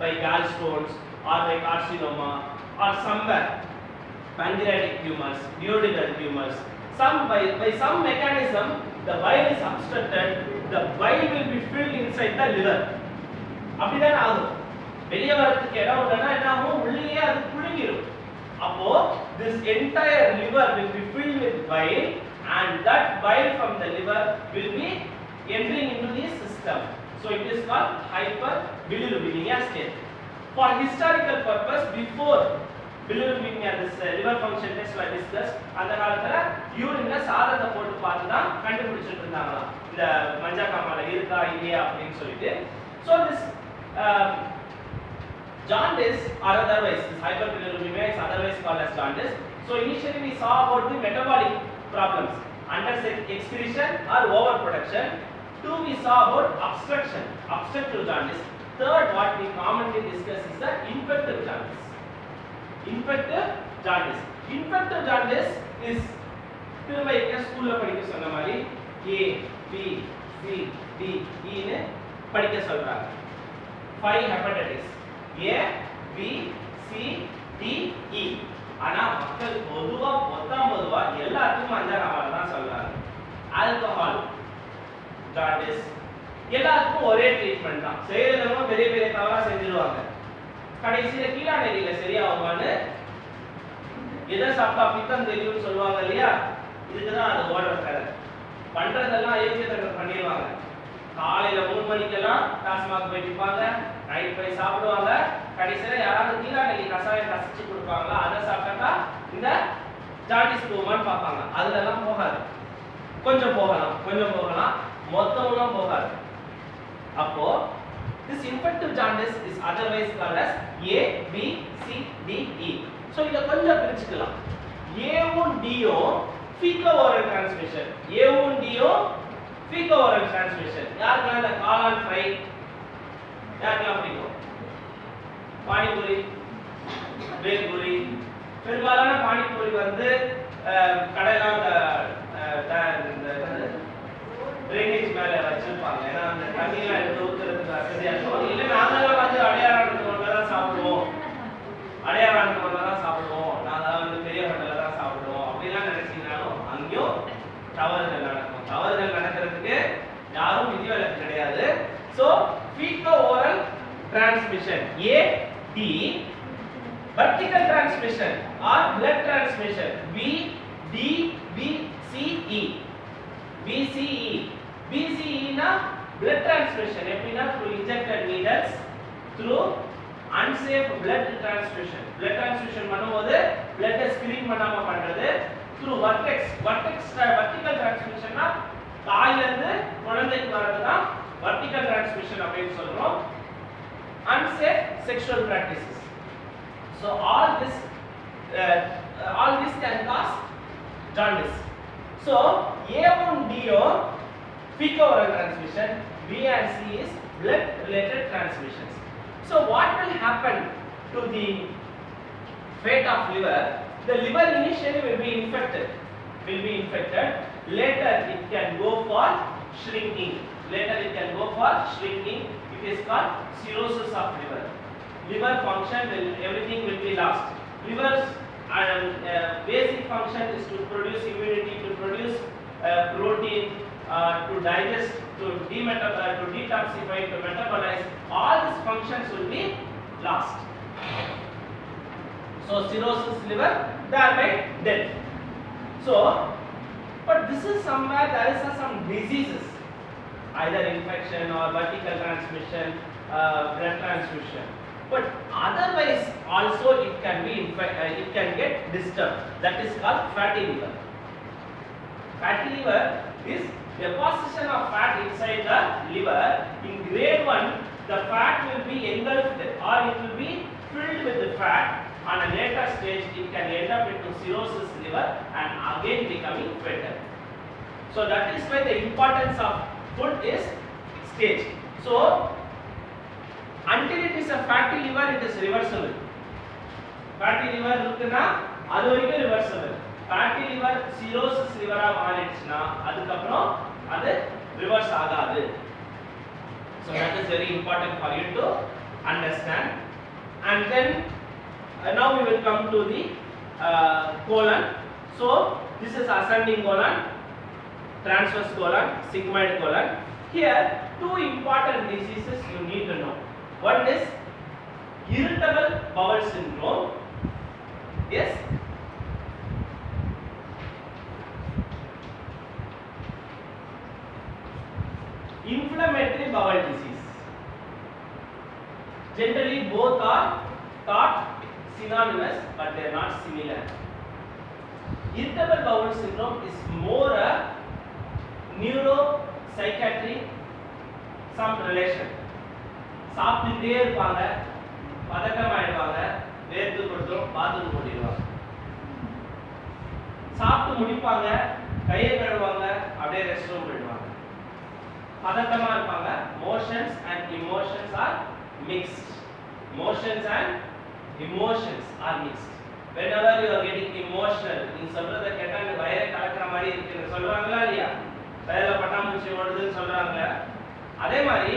by gallstones or by carcinoma or somewhere pancreatic tumors, duodenal tumors, by some mechanism the bile is obstructed, the bile will be filled inside the liver. அப்படிதான் ஆகும். வெளிய வரதுக்கு இடம் இல்லனா என்ன ஆகும், உள்ளேயே அது குழுங்கிரும். அப்போ this entire liver will be filled with bile and that bile from the liver will be entering into the system. So it is called hyperbilirubinemia state. For historical purpose, before bilirubinemia this liver function test were discussed, அந்த காலத்துல யூரின்ல சாதத்தை போட்டு பார்த்து பார்த்து தான் கண்டுபிடிச்சிட்டு இருந்தாங்க இந்த மஞ்சள் காமால இருக்கா இல்லையா அப்படின்னு சொல்லிட்டு. So this jaundice or otherwise this hyperbilirubinemia is otherwise called as jaundice. So initially we saw about the metabolic problems, under excretion or overproduction. Two, we saw about obstruction, obstructive jaundice. Third, what we commonly discuss is the infective jaundice. Infective jaundice. Infective jaundice is திரும்ப எங்க ஸ்கூல்ல படிக்க சொன்ன மாதிரி A, B, C, D, E ன்னு படிக்க சொல்றாங்க. 5 hepatitis A, B, C, D, E. ஆனா மக்கள் பொதுவா எல்லாத்துக்கும் மஞ்சள் காமால தான் சொல்றாங்க. ஆல்கஹால் ஜாண்டிஸ் எல்லாத்துக்கும் ஒரே ட்ரீட்மெண்ட் தான். செய்யறவங்க பெரிய பெரிய தவறா செஞ்சிருவாங்க. கடைசியில கீழாநெறியில சரியாகுமான்னு எதை சாப்பிட்டா பித்தம் தெரியும்னு சொல்லுவாங்க இல்லையா, இதுக்குதான் அது ஓடுற கதை. பண்றதெல்லாம் ஏஜென்ட் பண்ணிடுவாங்க. காலையில 3 மணிக்கெல்லாம் டாஸ்மாக் போய் நிற்பாங்க, நைட் போய் சாப்பிடுவாங்க. கடைசியில யாராவது கீழாநெல்லி கசாயம் கசிச்சு கொடுப்பாங்களா, அதை சாப்பிட்டாக்கா இந்த ஜாண்டிஸ் போகுமான்னு பார்ப்பாங்க. அதுல எல்லாம் போகாது, கொஞ்சம் போகலாம், மொத்தம்லாம் போகாது. அப்போ this infective jaundice is otherwise called as A, B, C, D, E. So இத கொஞ்சம் பிரிச்சுக்கலாம். A-வும் D-யும் fecal oral transmission. A-வும் D-யும் fecal oral transmission. யாருக்கெல்லாம் இந்த காளான் ஃப்ரை யாருக்கெல்லாம் பிடிக்கும்? பானிபூரி, பேல்பூரி. பெரும்பாலான பானிபூரி வந்து கடையில ட்ரைனேஜ் மேல வச்சிருப்பாங்க. ஏன்னா அந்த தண்ணியெல்லாம் எடுத்து ஊத்துறதுக்கு வசதியா இருக்கும். இல்ல நாங்கெல்லாம் வந்து அடையாளத்துல தான் சாப்பிடுவோம், நாங்க வந்து பெரிய ஹோட்டல்ல தான் சாப்பிடுவோம் அப்படிலாம் நினைச்சீங்கன்னாலும் அங்கேயும் தவறுகள் நடக்கும். தவறுகள் நடக்கிறதுக்கு யாரும் விதிவிலக்கு கிடையாது. So fecal oral transmission A, D, vertical transmission or blood transmission B, D, B, C, E. BCE. BCE na blood transmission. எப்படின்னா through injected needles, through unsafe blood transmission. Blood transmission பண்ணும்போது blood ஸ்கிரீன் பண்ணாம பண்றது. through vertical transmission னா தாயில இருந்து குழந்தைக்கு வரது தான் vertical transmission அப்படின்னு சொல்றோம். Unsafe sexual practices. So all this can cause jaundice. So A-வும் D-யும் fecal oral transmission, B and C is blood related transmissions. So what will happen to the fate of liver? The liver initially will be infected. Later it can go for shrinking. It is called cirrhosis of liver. Liver function everything will be lost. Liver's basic function is to produce immunity, to produce protein, to digest, to detoxify, to metabolize. All these functions will be lost. So cirrhosis liver, thereby death. So, but this is somewhere there is some diseases, either infection or vertical transmission, blood transmission. But otherwise also it can get disturbed. That is called fatty liver. Fatty liver is deposition of fat inside the liver. In grade 1, the fat will be engulfed or it will be filled with the fat. On a later stage, it can end up into cirrhosis liver and again becoming fatal. So that is why the importance of food is staged. So until it is a fatty liver, it is reversible. Fatty liver இருக்குனா அது வரைக்கும் reversible. Fatty liver cirrhosis liver ஆ மாறிடுச்சுனா அதுக்கு அப்புறம் அது reverse ஆகாது. So that is very important for you to understand. And then now we will come to the colon. So this is ascending colon, transverse colon, sigmoid colon. Here two important diseases you need to know. One is irritable bowel syndrome. Yes. Inflammatory bowel disease. Generally both are thought synonymous, but they are not similar. Irritable bowel syndrome is more a neuro psychiatry some relation. சாப்பிட்டுட்டே இருப்பாங்க, பதட்டம் ஆயிடுவாங்க, வேர்த்து கொட்டும், bathroom போயிடுவாங்க. சாப்பிட்டு முடிப்பாங்க, கையை கழுவாங்க, அப்படியே ரெஸ்ட் ரூம் போயிடுவாங்க. பதட்டமா இருப்பாங்க. motions and emotions are mixed. motions and emotions are mixed. whenever you are getting emotional, நீ சொல்றத கேட்டா இந்த வயிறை கலக்குற மாதிரி இருக்குன்னு சொல்றாங்களா இல்லையா? வயிறுல பட்டாம்பூச்சி ஓடுதுன்னு சொல்றாங்க. அதே மாதிரி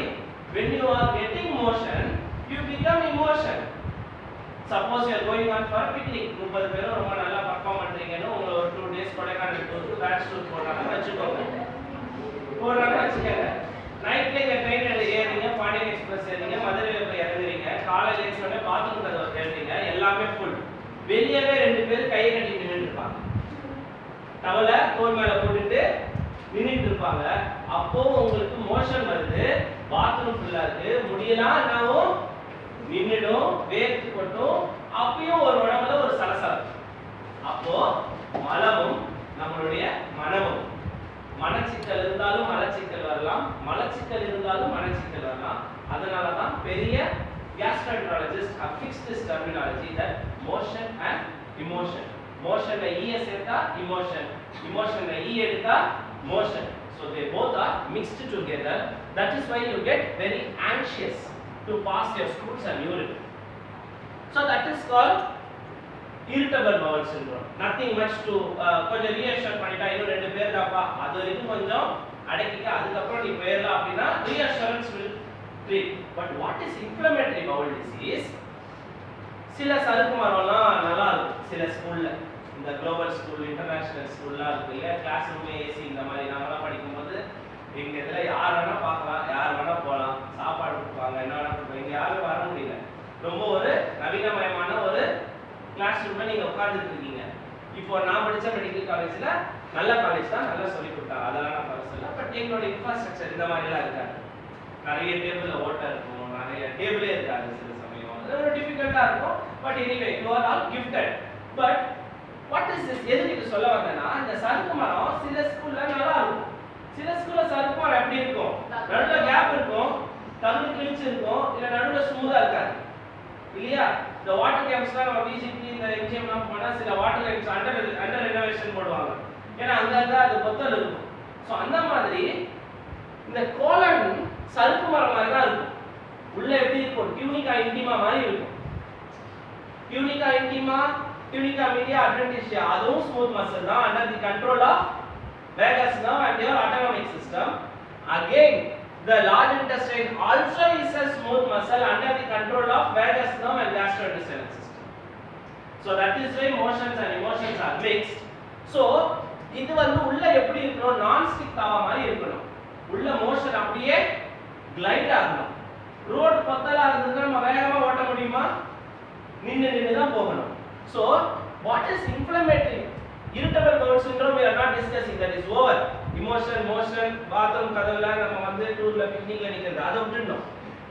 when you are getting motion, you become emotion. suppose you are going on for picnic, 30 பேரும் ரொம்ப நல்லா பெர்ஃபார்ம் பண்றீங்கன்னு உங்களை ஒரு 2 days கொடைக்கானல் டூருக்கு பேட்ச் டூர் போறாங்கன்னு வச்சுக்கோங்க. போறாங்கன்னு வச்சுக்கோங்க. நைட்ல இந்த ட்ரெயின் ஏறீங்க, பாண்டியன் எக்ஸ்பிரஸ் ஏறீங்க, மதுரையில போய் இறங்குறீங்க, காலையில எழுந்திருச்சோடனே பாத்ரூம் கதவை தேடுறீங்க, எல்லாமே ஃபுல். வெளியவே 2 பேர் கையை கட்டி நின்னுட்டு இருப்பாங்க, டவலை தோள் மேல போட்டுட்டு நின்னுட்டு இருப்பாங்க. அப்போ உங்களுக்கு மோஷன் வருது, பாத்ரூம் ஃபுல்லா இருக்கு, முடியலாம் என்னாவும் நின்னுடும், வேர்த்து கொட்டும், அப்பயும் ஒரு உடம்புல ஒரு சலசலப்பு. அப்போ மலமும் நம்மளுடைய மனமும், மனச்சிக்கல் இருந்தாலும் மலச்சிக்கல் வரலாம், மலச்சிக்கல் இருந்தாலும் மனச்சிக்கல் வரலாம். அதனால தான் பெரிய gastroenterologist have fixed this terminology that motion and emotion. motion ல e சேர்த்தா emotion, emotion ல e எடுத்தா motion. so they both are mixed together. that is why you get very anxious to pass your stools and urine. so that is called irritable bowel syndrome. nothing much to கொஞ்சம் reassure பண்ணிட்டா இன்னும் 2 பேர் தான்ப்பா, அது வரைக்கும் கொஞ்சம் அடக்கிக்க, அதுக்கு அப்புறம் நீ போயிரலாம் அப்படினா reassurance will treat. but what is inflammatory bowel disease? சில சறுக்கு மரம்லாம் நல்லா இருக்கும் சில ஸ்கூல்ல, இந்த குளோபல் ஸ்கூல், இன்டர்நேஷனல் ஸ்கூல்லாம் இருக்கு இல்லையா, கிளாஸ் ரூம் ஏசி இந்த மாதிரி நாமெல்லாம் படிக்கும்போது எங்க இதுல யார் வேணா பார்க்கலாம், யார் வேணா போகலாம், சாப்பாடு கொடுப்பாங்க, என்ன வேணா கொடுப்பாங்க, இங்க யாரும் வர முடியல. ரொம்ப ஒரு நவீனமயமான ஒரு கிளாஸ் ரூம்ல நீங்க உட்கார்ந்துட்டு இருக்கீங்க. இப்போ நான் படிச்ச மெடிக்கல் காலேஜ்ல நல்ல காலேஜ் தான், நல்லா சொல்லி கொடுத்தாங்க, அதெல்லாம் நான் சொல்ல சொல்ல. பட் எங்களோட இன்ஃப்ராஸ்ட்ரக்சர் இந்த மாதிரிலாம் இருக்காது. நிறைய டேபிள்ல ஓட்டை இருக்கும், நிறைய டேபிளே இருக்காது, சில சமயம் அது ஒரு டிஃபிகல்ட்டா இருக்கும். But anyway you are all gifted. But what is this? எதுக்கு இது சொல்ல வந்தேன்னா, இந்த சறுக்கு மரம் சில ஸ்கூல்ல நல்லா இருக்கும், சில ஸ்கூல்ல சறுக்கு மரம் எப்படி இருக்கும், நடுவுல கேப் இருக்கும், தகுதி கிழிச்சு இருக்கும், இல்ல நடுவுல ஸ்மூதா இருக்காது இல்லையா? இந்த வாட்டர் கேம்ப்ஸ்லாம் நம்ம பிஜிபி இந்த எம்ஜிஎம்லாம் போனா சில வாட்டர் கேம்ப்ஸ் அண்டர் ரெனோவேஷன் போடுவாங்க, ஏன்னா அங்கங்க அது பொத்தல் இருக்கும். ஸோ அந்த மாதிரி இந்த கோலன் சறுக்கு மரம் மாதிரி தான் இருக்கும். உள்ள எப்படி இருக்கும், டியூனிகா இன்டிமா மாதிரி இருக்கும். Tunica intima, tunica media, adventitia, அதுவும் smooth muscle தான், under the control of vagus nerve and your autonomic system. again the large intestine also is a smooth muscle under the control of vagus nerve and gastrointestinal system. so that is why motions and emotions are mixed. so இது வந்து உள்ள எப்படி இருக்கணும், non stick தாவா மாதிரி இருக்கணும். உள்ள motion அப்படியே கிளைட் ஆகணும். ரோட் பத்தலா இருந்ததுன்னா நம்ம வேகமா ஓட்ட முடியுமா? நின்னு தான் போகணும். So, what is inflammatory? Irritable bowel syndrome we are not discussing, that is over. Emotion, motion, bathroom கதவுல நம்ம வந்து டூர்ல பிக்னிக்ல நிக்கிறது அத விட்டுறணும்.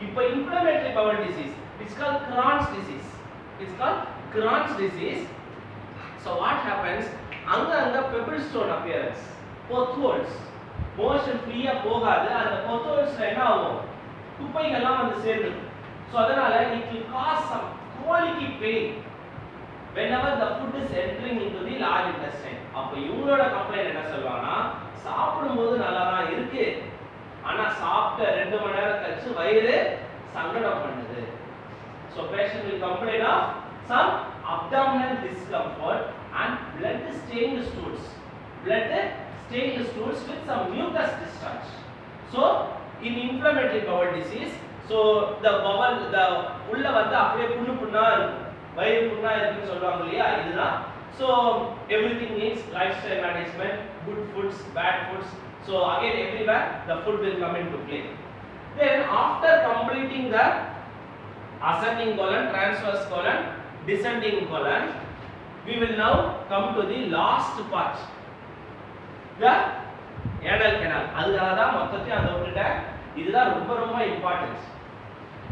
இப்போ inflammatory bowel disease, it's called Crohn's disease. It's called Crohn's disease. So what happens? அங்க pebble stone appearance, potholes. motion free-ஆ போகாது, அந்த potholesல என்ன ஆகும்? குப்பைகள்லாம் வந்து சேருது. So அதனால it will cause some colic pain whenever the food is entering into the large intestine. அப்ப இவங்களோட கம்ப்ளைன்ட் என்ன சொல்வாங்கன்னா, சாப்பிடும்போது நல்லா தான் இருக்கு, ஆனா சாப்பிட்ட 2 மணி நேரம் கழிச்சு வயிறு சங்கடம் பண்ணுது. So patient will complain of some abdominal discomfort and blood stained stools. Blood stained stools with some mucus discharge. So in inflammatory bowel disease, so the bowel, the உள்ள வந்து அப்படியே புண்ணா இருக்கும், வயிறு புண்ணா இருக்குன்னு சொல்றாங்க இல்லையா, இதுதான். So everything needs lifestyle management, good foods, bad foods. So again everywhere the food will come into play. Then after completing the ascending colon, transverse colon, descending colon, we will now come to the last part, the anal canal. அதுக்காக தான் மொத்தத்தையும் அந்த விட்டுட்டேன். இதுதான் ரொம்ப ரொம்ப important.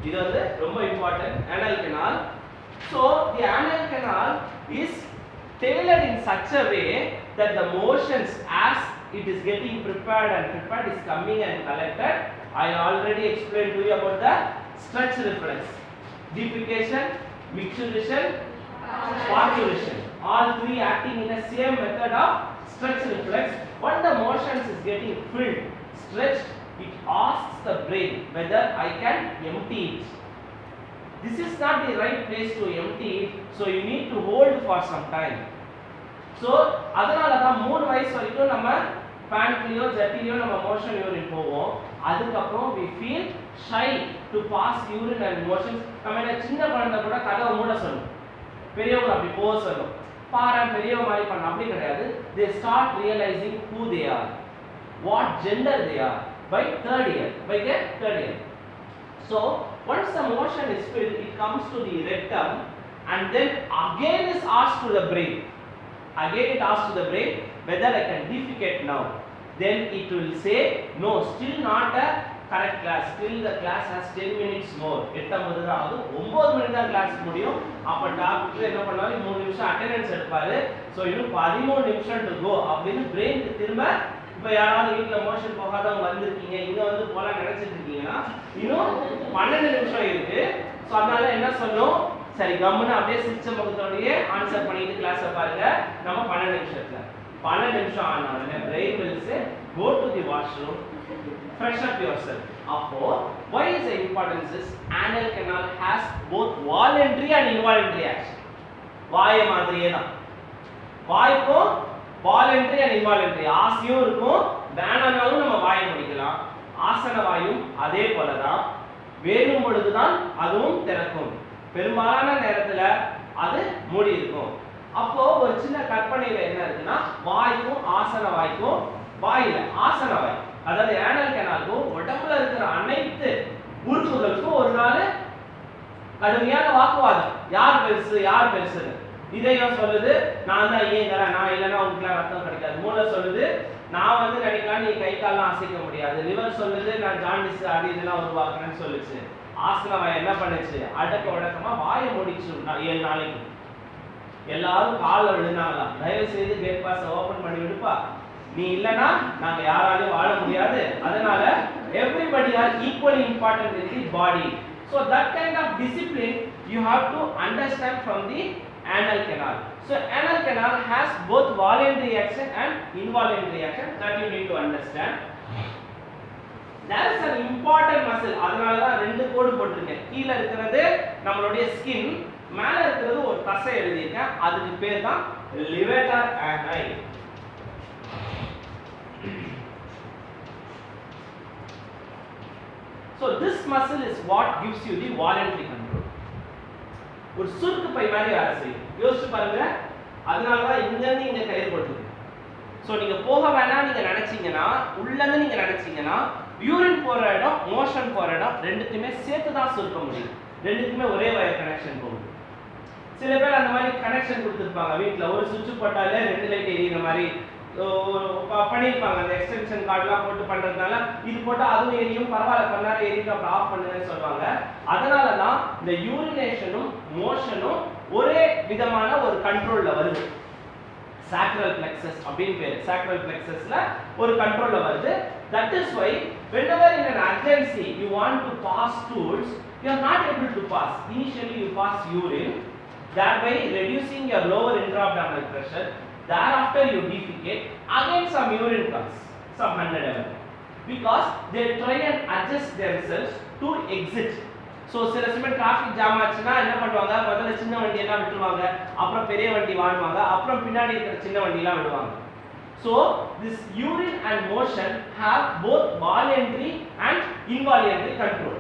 இது வந்து ரொம்ப important, anal canal. So the anal canal is tailored in such a way that the motions as it is getting prepared and prepared, is coming and collected. I already explained to you about the stretch reflex. Defecation, micturition, parturition. All three acting in the same method of stretch reflex. When the motions is getting filled, stretched, it asks the brain whether I can empty it. This is not the right place to empty it, so you need to hold for some time. So அதனால தான் 3 வயசு வரைக்கும் நம்ம பேண்ட்லியோ ஜெட்டிலியோ நம்ம motion urine போவோம். அதுக்கு அப்புறம் we feel shy to pass urine and motions. நம்ம சின்ன குழந்தை கூட கதவை மூட சொல்லும், பெரியவங்க அப்படி போக சொல்லும், பாரு பெரியவங்க மாதிரி பண்ண. அப்படி கிடையாது. They start realizing who they are, what gender they are by third year. So once the motion is filled, it comes to the rectum and then again is asked to the brain. Again it asks to the brain whether I can defecate now. Then it will say no, still not a correct class, still the class has 10 minutes more. 8:50 தான் ஆகுது, 9 மணி தான் class முடியும். அப்ப doctor என்ன பண்ணுவாரு, 3 நிமிஷம் attendance எடுப்பாரு. So இன்னும் 13 நிமிஷம் டு கோ அப்படின்னு பிரெயினுக்கு திரும்ப, இப்ப யாராவது வீட்ல மோஷன் போகாதவங்க வந்திருக்கீங்க, இங்க வந்து போல நினைச்சிட்டு இருக்கீங்கன்னா இன்னும் 12 நிமிஷம் இருக்கு. சோ அதனால என்ன சொல்லும், சரி கம்முன்னு அப்படியே சிரிச்ச முகத்தோடயே ஆன்சர் பண்ணிட்டு கிளாஸை பாருங்க. நம்ம 12 நிமிஷம் ஆன உடனே brain will say go to the washroom, fresh up yourself. அப்போ why is the importance is anal canal has both voluntary and involuntary action. வாயை மாதிரியே தான், வாய்க்கும் voluntary and involuntary ஆசையும் இருக்கும், வேணானாலும் நம்ம வாயை முடிக்கலாம். ஆசன வாயும் அதே போல தான், வேணும் பொழுதுதான் அதுவும் திறக்கும், பெரும்பாலான நேரத்துல அது மூடி இருக்கும். அப்போ ஒரு சின்ன கற்பனையில என்ன இருக்குன்னா, வாய்க்கும் ஆசன வாய்க்கும், வாயில ஆசன வாய் அதாவது ஏனல் கெனாலுக்கும் உடம்புல இருக்கிற அனைத்து உறுப்புகளுக்கும் ஒரு நாள் கடுமையான வாக்குவாதம், யார் பெருசுன்னு. இதயம் சொல்லுது நான் தான் இயங்குறேன், நான் இல்லைன்னா உங்களுக்கு ரத்தம் கிடைக்காது. மூளை சொல்லுது நான் வந்து நினைக்கலாம் நீ கை கால்லாம் அசைக்க முடியாது. லிவர் சொல்லுது நான் ஜாண்டிஸ் அது இதெல்லாம் உருவாக்குறேன்னு சொல்லுச்சு. ஆசன வாய் என்ன பண்ணுச்சு, அடக்க உடக்கமா வாயை முடிச்சு 7 நாளைக்கு. எல்லாரும் கால விழுந்தாங்களாம், தயவு செய்து கேட் பாஸ் ஓபன் பண்ணி விடுப்பா, நீ இல்லனா நாங்க யாராலையும் வாழ முடியாது. அதனால everybody are equally important in the body. So that kind of discipline you have to understand from the anal canal. So anal canal has both voluntary action and involuntary action, that you need to understand. There is an important muscle, அதனால தான் ரெண்டு கோடு போட்டுருக்கேன். கீழ இருக்கிறது நம்மளுடைய skin, மேல இருக்கிறது ஒரு தசை எழுதியிருக்கேன், அதுக்கு பேர் தான் levator ani. So this muscle is what gives you the voluntary control. ஒரு சுருக்கு பை மாதிரி வேலை செய்யும், யோசிச்சு பாருங்க. அதனால தான் இங்க இருந்து இங்க கயிறு போட்டுருக்கு. சோ நீங்க போக வேணாம் நீங்க நினைச்சீங்கன்னா, உள்ள இருந்து நீங்க நினைச்சீங்கன்னா, யூரின் போற இடம் மோஷன் போற இடம் ரெண்டுத்துமே சேர்த்து தான் சுருக்க முடியும். ரெண்டுத்துமே ஒரே வயர் கனெக்ஷன் போகுது. சில பேர் அந்த மாதிரி கனெக்ஷன் கொடுத்துருப்பாங்க வீட்டில், ஒரு சுவிட்ச் போட்டாலே 2 லைட் எரியுற மாதிரி பண்ணியிருப்பாங்க. அந்த எக்ஸ்டென்ஷன் கார்டுலாம் போட்டு பண்ணுறதுனால இது போட்டால் அதுவும் எரியும், பரவாயில்ல கொஞ்ச நேரம் எரியும் அப்புறம் ஆஃப் பண்ணுங்கன்னு சொல்லுவாங்க. அதனால தான் இந்த யூரினேஷனும் மோஷனும் ஒரே விதமான ஒரு கண்ட்ரோலில் வருது. sacral plexus அப்படின்னு பேரு. sacral plexusல ஒரு கண்ட்ரோல்ல வருது. That is why whenever in an urgency you want to pass stools, you are not able to pass. Initially you pass urine, thereby reducing your lower intra-abdominal pressure. Thereafter you defecate, again some urine comes, some 100 ml, because they try and adjust themselves to exit. So சில சமயம் traffic jam ஆச்சுன்னா என்ன பண்ணுவாங்க, முதல்ல சின்ன வண்டி எல்லாம் விட்டுருவாங்க, அப்புறம் பெரிய வண்டி வாங்குவாங்க, அப்புறம் பின்னாடி இருக்கிற சின்ன வண்டி எல்லாம் விடுவாங்க. So this urine and motion have both voluntary and involuntary control.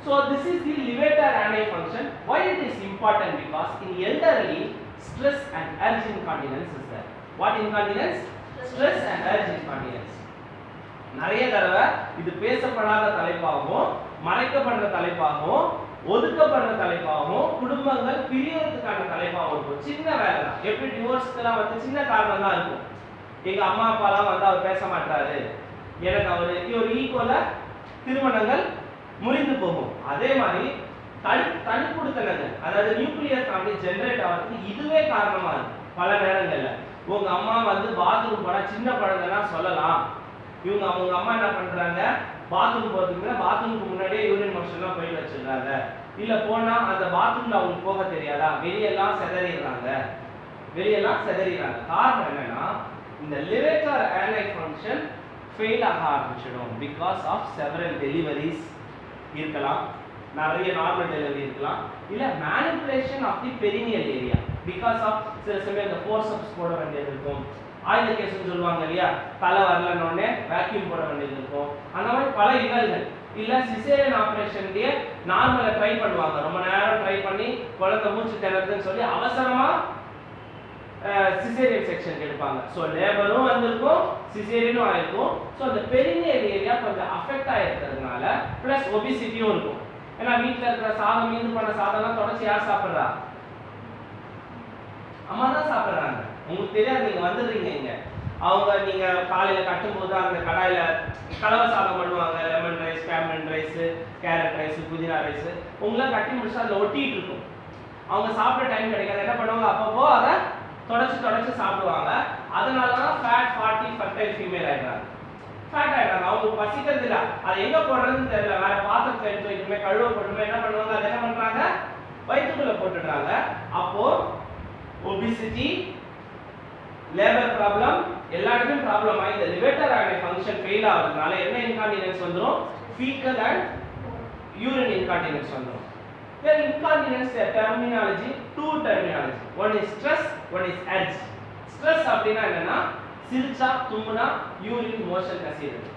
So this is the levator ani function. Why it is important? Because in elderly, stress and urge incontinence is there. What incontinence? Stress and urge incontinence. நிறைய தடவை இது பேசப்படாத தலைப்பாகவும், மறைக்கப்படுற தலைப்பாகவும், ஒதுக்கப்படுற தலைப்பாகவும், குடும்பங்கள் பிரியறதுக்கான தலைப்பாகவும் இருக்கும். சின்ன வேலை தான். எப்படி டிவோர்ஸ்க்குலாம் வந்து சின்ன காரணம் தான் இருக்கும். எங்க அம்மா அப்பாலாம் வந்து அவர் பேச மாட்டாரு, எனக்கு அவருக்கு ஒரு ஈக்குவலா திருமணங்கள் முறிந்து போகும். அதே மாதிரி தனிக்குடித்தனங்கள், அதாவது நியூக்ளியர் ஃபேமிலி ஜெனரேட் ஆகிறதுக்கு இதுவே காரணமா இருக்கு பல நேரங்கள்ல. உங்க அம்மா வந்து பாத்ரூம் போனா சின்ன குழந்தைனா சொல்லலாம். இவங்க அவங்க அம்மா என்ன பண்றாங்க, பாத்ரூம் போறதுக்கு பாத்ரூமுக்கு முன்னாடியே யூரின் மோஷன்லாம் போய் வச்சிருக்காங்க. இல்ல போனா அந்த பாத்ரூம்ல அவங்களுக்கு போக தெரியாதா, வெளியெல்லாம் செதறிடுறாங்க. காரணம் என்னன்னா இந்த லிவெட்டர் ஆனல் ஃபங்க்ஷன் ஃபெயில் ஆக ஆரம்பிச்சிடும். பிகாஸ் ஆஃப் செவரல் டெலிவரிஸ் இருக்கலாம், நிறைய நார்மல் டெலிவரி இருக்கலாம், இல்ல manipulation of the perineal area. Because of சில சமயம் இந்த ஃபோர்சப்ஸ் போட வேண்டியது இருக்கும், ஆயுத கேஸ்னு சொல்லுவாங்க இல்லையா, தலை வரலன்னொடனே வேக்யூம் போட வேண்டியது இருக்கும். அந்த மாதிரி பல இன்னல்கள். இல்ல சிசேரியன் ஆபரேஷன்லயே நார்மலை ட்ரை பண்ணுவாங்க, ரொம்ப நேரம் ட்ரை பண்ணி குழந்தை மூச்சு திணறதுன்னு சொல்லி அவசரமா சிசேரியன் செக்ஷன் எடுப்பாங்க. ஸோ லேபரும் வந்திருக்கும், சிசேரியனும் ஆயிருக்கும். ஸோ அந்த பெரினியல் ஏரியா கொஞ்சம் அஃபெக்ட் ஆயிருக்கிறதுனால பிளஸ் ஒபிசிட்டியும் இருக்கும். ஏன்னா வீட்டில் இருக்கிற சாதம், மீந்து பண்ண சாதம்லாம் தொடச்சி யார் சாப்பிட்றா, அம்மா தான் சாப்பிட்றாங்க. உங்களுக்கு தெரியாது, நீங்க வந்துடுறீங்க இங்க. அவங்க நீங்க காலையில கட்டும்போது அந்த கடாயில கலவை சாதம் பண்ணுவாங்க, lemon rice, Cameron rice, carrot rice, புதினா ரைஸ், உங்களாம் கட்டி முடிச்சு அதில் ஒட்டிட்டு இருக்கும். அவங்க சாப்பிட டைம் கிடைக்காது, என்ன பண்ணுவாங்க, அப்பப்போ அதை தொடச்சு சாப்பிடுவாங்க. அதனால தான் ஃபேட் 40 ஃபர்டைல் ஃபீமேல் ஆயிடுறாங்க. அவங்களுக்கு பசிக்கிறது இல்லை, அது எங்க போடுறதுன்னு தெரியல, வேற பாத்திரத்தில் எடுத்து வைக்கணுமே, கழுவ போட்டுமே, என்ன பண்ணுவாங்க, அதை என்ன பண்றாங்க, வயிற்றுக்குள்ள போட்டுடுறாங்க. அப்போ ஒபிசிட்டி, லேபர் ப்ராப்ளம், எல்லா இடத்துலயும் ப்ராப்ளம் ஆகி இந்த லிவெட்டர் ஆனல் ஃபங்க்ஷன் ஃபெயில் ஆகுறதுனால என்ன இன்கான்டினன்ஸ் வந்துடும், ஃபீக்கல் அண்ட் யூரின் இன்கான்டினன்ஸ் வந்துடும். Then incontinence terminology, two terminology. One is stress, one is urge. Stress அப்படினா என்னன்னா சிரிச்சா தும்முனா யூரின் மோஷன் கசியுது.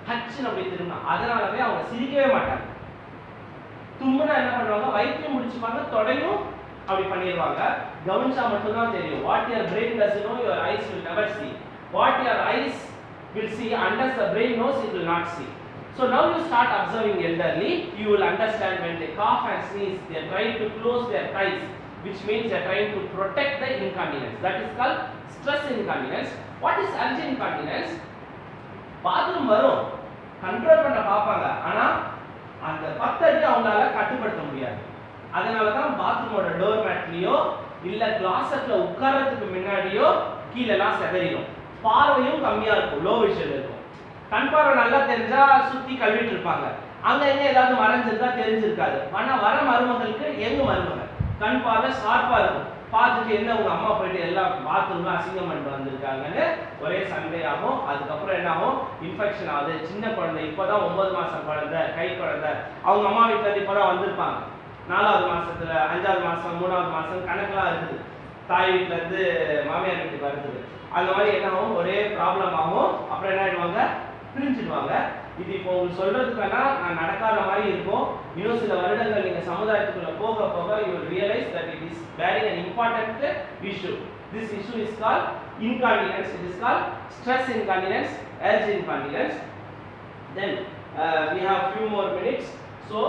ஹச்னு அப்படி திரும்பினா, அதனாலவே அவங்க சிரிக்கவே மாட்டாங்க. தும்முனா என்ன பண்ணுவாங்க, வயிற்றையும் முடிச்சுப்பாங்க, தொடையும் அப்படி பண்ணிடுவாங்க. கவனிச்சா மட்டும் தான் தெரியும். What your brain does know, your eyes will never see. What your eyes will see, unless the brain knows, it will not see. So now you start observing elderly, you will understand when they cough and sneeze, they are trying to close their eyes, which means they are trying to protect the incontinence. That is called stress incontinence. What is urge incontinence? bathroom வரும், control பண்ண பாப்பாங்க, ஆனா அந்த 10 அடி அவங்களால கட்டுப்படுத்த முடியாது. அதனால தான் பாத்ரூமோட டோர் மேட்லயோ இல்ல கிளாசெட்ல உட்கார்றதுக்கு முன்னாடியோ கீழலாம் செதறிடும். பார்வையும் கம்மியா இருக்கும், லோ விஷன் இருக்கும். கண் பார்வை நல்லா தெரிஞ்சா சுத்தி கழுவிட்டு இருப்பாங்க, அங்க எங்க ஏதாவது மறைஞ்சிருந்தா தெரிஞ்சிருக்காது. ஆனா வர மருமகளுக்கு எங்க மருமகள் கண் பார்வை ஷார்ப்பா இருக்கும். பார்த்துட்டு என்ன உங்க அம்மா போயிட்டு எல்லா பாத்ரூம்ல அசிங்கம் பண்ணிட்டு வந்திருக்காங்கன்னு ஒரே சண்டே ஆகும். அதுக்கப்புறம் என்ன ஆகும், இன்ஃபெக்ஷன் ஆகுது. சின்ன குழந்தை, இப்பதான் 9 மாசம் குழந்தை, கை குழந்தை, அவங்க அம்மா வீட்டுல இருந்து இப்பதான் வந்திருப்பாங்க. 4வது மாசத்துல 5வது மாசம் 3வது மாசம் கணக்கெல்லாம் இருக்குது. தாய் வீட்டுல இருந்து மாமியார் வீட்டுக்கு வருது. அந்த மாதிரி என்ன ஆகும், ஒரே ப்ராப்ளம் ஆகும். அப்புறம் என்ன ஆயிடுவாங்க, பிரிஞ்சிடுவாங்க. இது இப்போ உங்களுக்கு சொல்றதுக்கு வேணா நான் நடக்காத மாதிரி இருக்கும். இன்னும் சில வருடங்கள் நீங்க சமுதாயத்துக்குள்ள போக போக you will realize that it is very an important issue. This issue is called incontinence. It is called stress incontinence, urge incontinence. Then we have few more minutes, so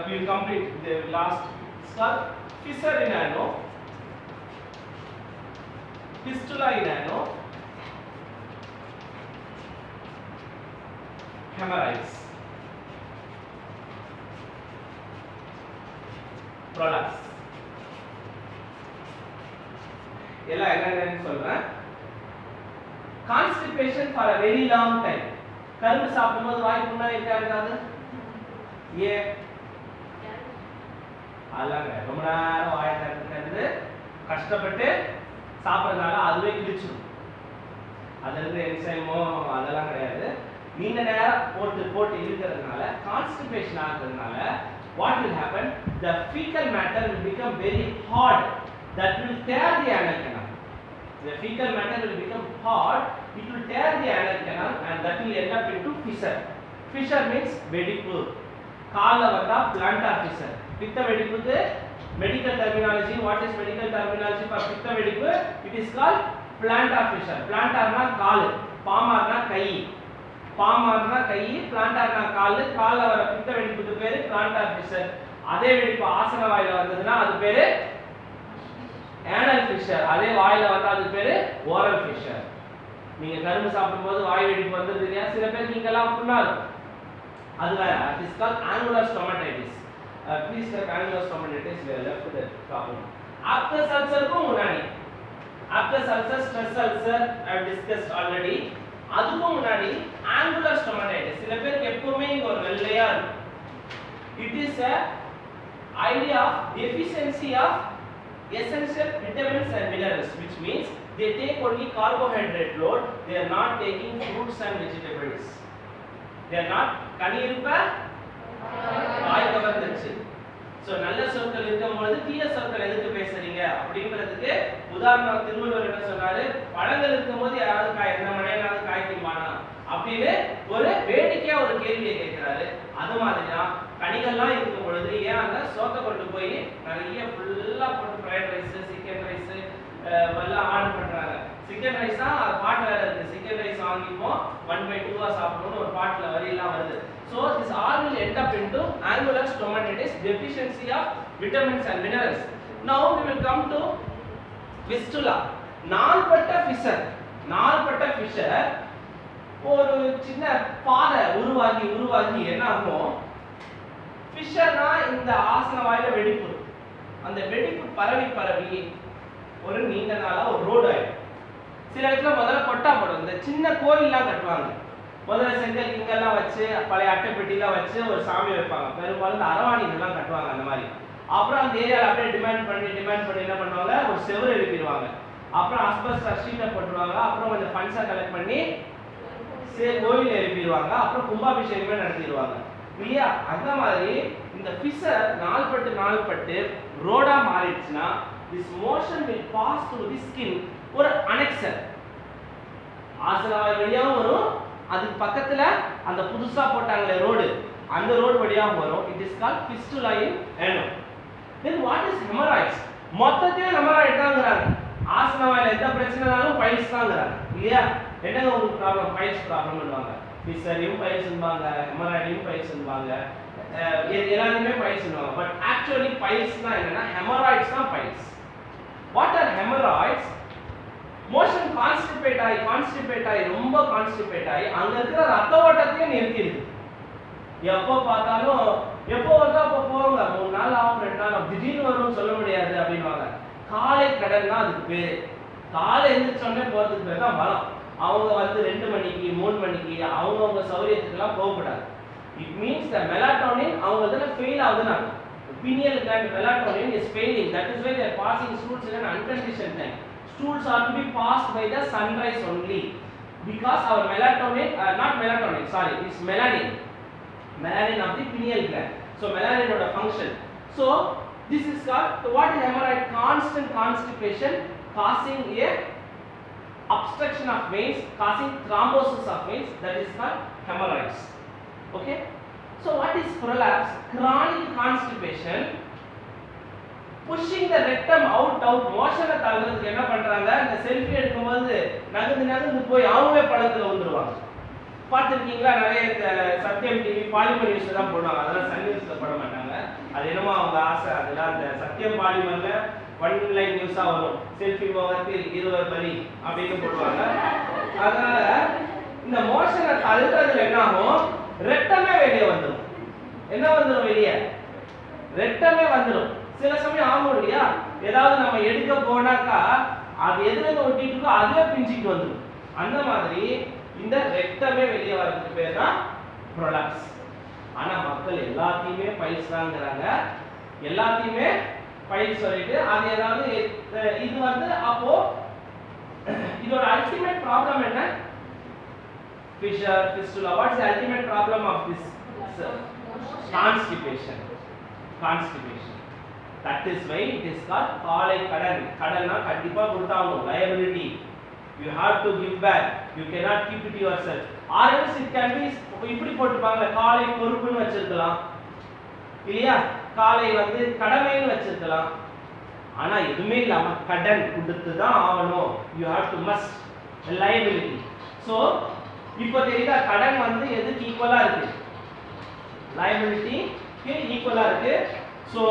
we will complete the last. It's called fissure in ano, fistula in ano, hemorrhoids, products. எல்லாம் என்னன்னு சொல்றேன். Constipation for a very long time. கரும்பு சாப்பிடும்போது வாய் புண்ணா இருக்காது, ஏன் அல்லாங்க ரொம்ப நேரம் வாயை திறந்து கஷ்டப்பட்டு சாப்பிட்றதுனால அதுவே கிழிச்சிடும். அதுல இருந்து என்சைமோ அதெல்லாம் கிடையாது. நீண்ட நேரம் போட்டு இருக்கிறதுனால constipation ஆகுறதுனால what will happen, the fecal matter will become very hard, that will tear the anal canal. The fecal matter will become hard, it will tear the anal canal and that will end up into fissure. Fissure means வெடிப்பு. கால்ல வந்தா plantar fissure. பித்த வெடிப்புக்கு medical terminology, what is medical terminology for பித்த வெடிப்பு? It is called plantar fissure. plantarனா கால், palmarனா கை, palmarனா கை, plantarனா கால். கால்ல வர பித்த வெடிப்புக்கு பேரு plantar fissure. அதே வெடிப்பு ஆசன வாயில வந்ததுன்னா அது பேரு anal fissure. அதே வாயில வந்தா அது பேரு oral fissure. நீங்க கரும்பு சாப்பிடும்போது வாய் வெடிப்பு வந்தது இல்லையா, சில பேர் நீங்கலாம் புண்ணாரு, அது வேற. It is called angular stomatitis. Please check angular stomatitis, we have left the problem. After ulcer க்கும் முன்னாடி abscess ulcer, stress ulcer I have discussed already. அதுக்கும் முன்னாடி angular stomatitis சில பேருக்கு எப்பவுமே இங்க ஒரு வெள்ளையா இருக்கும். It is a idea of deficiency of essential vitamins and minerals, which means they take only carbohydrate load, they are not taking fruits and vegetables. They are not கனியிருப்ப காய் கவர்ந்துச்சு. சோ நல்ல சொற்கள் இருக்கும்போது தீய சொற்கள் எதுக்கு பேசுறீங்க அப்படிங்கிறதுக்கு உதாரணம் திருவள்ளுவர் என்ன சொன்னாரு, பழங்கள் இருக்கும்போது யாராவது காய் என்ன மழையாவது காய்க்குமானா அப்படின்னு ஒரு வேடிக்கையா ஒரு கேள்வியை கேட்கிறாரு. அது மாதிரிதான் கனிகள்லாம் இருக்கும் பொழுது ஏன் அந்த சோத்தை கொண்டு போய் நிறைய ஃபுல்லா போட்டு ஃப்ரைட் ரைஸ், சிக்கன் ரைஸ் எல்லாம் ஆர்டர் பண்றாங்க. சிக்கன் ரைஸ் தான் பாட்டு வேற இருக்கு. சிக்கன் ரைஸ் வாங்கிப்போம் 1/2 சாப்பிடணும்னு ஒரு பாட்டுல வரியெல்லாம் வருது. So this all will end up into angular stomatitis, deficiency of vitamins and minerals. Now we will come to fistula. நாள்பட்ட ஃபிஷர் ஒரு சின்ன பாறை உருவாகி என்ன ஆகும், ஃபிஷர்னா இந்த ஆசன வாயில வெடிப்பு, அந்த வெடிப்பு பரவி ஒரு நீண்ட நாளா ஒரு ரோடு ஆயிடும். சில இடத்துல முதல்ல கொட்டா போடும். இந்த சின்ன கோயில்லாம் கட்டுவாங்க, முதல்ல செங்கல் கிங்கெல்லாம் வச்சு பழைய அட்டைப்பெட்டிலாம் வச்சு ஒரு சாமி வைப்பாங்க. பெரும்பாலும் இந்த அரவாணிகள்லாம் கட்டுவாங்க அந்த மாதிரி. அப்புறம் அந்த ஏரியாவில் அப்படியே டிமாண்ட் பண்ணி என்ன பண்ணுவாங்க, ஒரு செவரு எழுப்பிடுவாங்க. அப்புறம் அஸ்பெஸ்டாஸ் ஷீட்டை போட்டுருவாங்க. அப்புறம் கொஞ்சம் ஃபண்ட்ஸை கலெக்ட் பண்ணி கோயில் எழுப்பிடுவாங்க. அப்புறம் கும்பாபிஷேகமே நடத்திடுவாங்க இல்லையா. அந்த மாதிரி இந்த ஃபிஷர் நாள்பட்டு ரோடா மாறிடுச்சுன்னா this motion will pass through the skin, ஒரு annexure ஆசனவாய் வழியாவும் வரும், அதுக்கு பக்கத்துல அந்த புதுசா போட்டாங்களே ரோடு, அந்த ரோடு வழியாவும் வரும். it is called fistula in ano. Then what is hemorrhoids? மொத்தத்தையே hemorrhoid தான்ங்கறாங்க. ஆசனவாயில எந்த பிரச்சனைனாலும் பைல்ஸ் தான்ங்கறாங்க இல்லையா. என்னங்க உங்களுக்கு ப்ராப்ளம், பைல்ஸ் ப்ராப்ளம்னுவாங்க. ஃபிஷரையும் பைல்ஸ்ன்பாங்க, ஹெமராய்டையும் பைல்ஸ்ன்பாங்க, எல்லாத்தையுமே பைல்ஸ்ன்பாங்க. பட் ஆக்சுவலி பைல்ஸ்னா என்னன்னா ஹெமராய்ட்ஸ் தான் piles. What are haemorrhoids? Motion constipate ஆகி ரொம்ப கான்ஸ்டிபேட் ஆகி அங்க இருக்கிற ரத்த ஓட்டத்தையும் நிறுத்திடுது. எப்போ பார்த்தாலும் எப்போ வருதோ அப்போ போவாங்க, 3 நாள் ஆகும் 2 நாள் ஆகும், திடீர்னு வரும்னு சொல்ல முடியாது அப்படின்வாங்க. காலை கடன் தான் அதுக்கு பேரு. காலை எழுந்திரிச்சோடனே போறதுக்கு பேர் தான் பலம். அவங்க வந்து 2 மணிக்கு 3 மணிக்கு அவங்கவுங்க சௌரியத்துக்குலாம் போகக்கூடாது. இட் மீன்ஸ் த மெலாட்டோனின் அவங்க இதில் ஃபெயில் ஆகுதுன்னு அர்த்தம். pineal gland melatonin is failing. That is why they are passing stools in an unconditioned time. Stools are to be passed by the sunrise only, because our melatonin, not melatonin, sorry, it's melanin of the pineal gland. So melanin is a function. So this is called, so what is hemorrhoid? Constant constipation causing a obstruction of veins, causing thrombosis of veins, that is called hemorrhoids. Okay. So what is prolapse? Chronic constipation pushing the rectum out. Motion தள்ளுறதுக்கு என்ன பண்றாங்க, இந்த selfie எடுக்கும்போது நகர்ந்து போய் அவங்களே பழத்துல வந்துருவாங்க. பார்த்திருக்கீங்களா? நிறைய சத்தியம் டிவி பாலிமர் நியூஸ்ல தான் போடுவாங்க, அதெல்லாம் சன் நியூஸ்ல போட மாட்டாங்க. அது என்னமோ அவங்க ஆசை, அதெல்லாம் அந்த சத்தியம் பாலிமர்ல 1 லைன் நியூஸா வரும், செல்ஃபி போகிறதுக்கு 20 பலி அப்படின்னு போடுவாங்க. அதனால இந்த மோஷனை தள்ளுறதுல என்ன ஆகும், ரெக்டமே வெளியே வந்துடும். என்ன வந்துடும் வெளியே? ரெக்டமே வந்துடும். சில சமயம் ஆகும் இல்லையா, ஏதாவது நம்ம எடுக்க போனாக்கா அது எதுல ஒட்டிட்டு இருக்கோ அதுவே பிஞ்சிட்டு வந்துடும். அந்த மாதிரி இந்த ரெக்டமே வெளியே வரதுக்கு பேர் தான் ப்ரொலாப்ஸ். ஆனா மக்கள் எல்லாத்தையுமே பைல்ஸ் தான்ங்கறாங்க, எல்லாத்தையுமே பைல்ஸ் சொல்லிட்டு அது ஏதாவது இது வந்து அப்போ இதோட அல்டிமேட் ப்ராப்ளம் என்ன? Fissure, fistula. What is the ultimate problem of this? Constipation. That is why it is called காலை கடன். கடன்னா கண்டிப்பா கொடுத்தாகணும், liability. You have to give back. You cannot keep it yourself. Or else it can be இப்படி போட்டுப்பாங்க, காலை பொறுப்புன்னு வச்சிருக்கலாம் இல்லையா, காலை வந்து கடமைன்னு வச்சிருக்கலாம். ஆனா எதுவுமே இல்லாம கடன் கொடுத்து தான் ஆகணும். You have to must liability. So இப்போ தெரியுதா, கடன் வந்து எதுக்கு ஈக்குவலா இருக்கு? liability க்கு ஈக்குவலா இருக்கு. So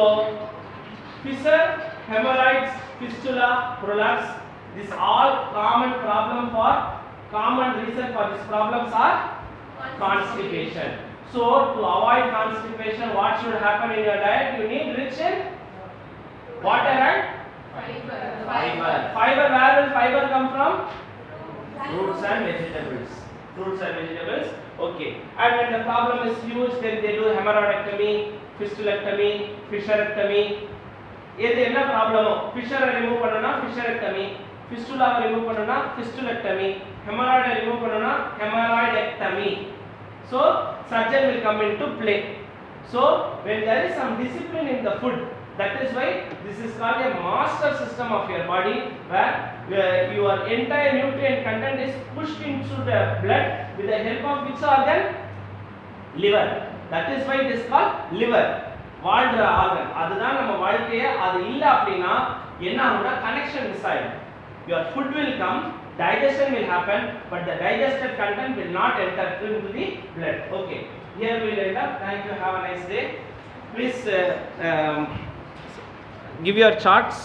fissure, hemorrhoids, fistula, prolapse, this all common reason for these problems are constipation. So to avoid constipation, what should happen in your diet? You need rich in water and Fiber, where will fiber come from? Fruits and vegetables. Fruits and vegetables. Okay. And when the problem is huge, then they do hemorrhoidectomy, fistulectomy, fissurectomy. இது என்ன ப்ராப்ளமோ ஃபிஷரை remove பண்ணனும்னா ஃபிஷரெக்டமி, ஃபிஸ்டுலாவை remove பண்ணனும்னா ஃபிஸ்டுலெக்டமி, ஹெமராய்டை remove பண்ணனும்னா ஹெமராய்டெக்டமி. So surgeon will come into play. So when there is some discipline in the food, that is why this is called a master system of your body, where your entire nutrient content is pushed into the blood with the help of which organ? Liver. That is why it is called liver. வாழ்ற organ அதுதான் நம்ம வாழ்க்கையே. அது இல்ல அப்படினா என்ன ஆகும்னா connection miss ஆயிடும். Your food will come, digestion will happen, but the digested content will not enter into the blood. Okay, here we will end up. Thank you, have a nice day. Please give your charts.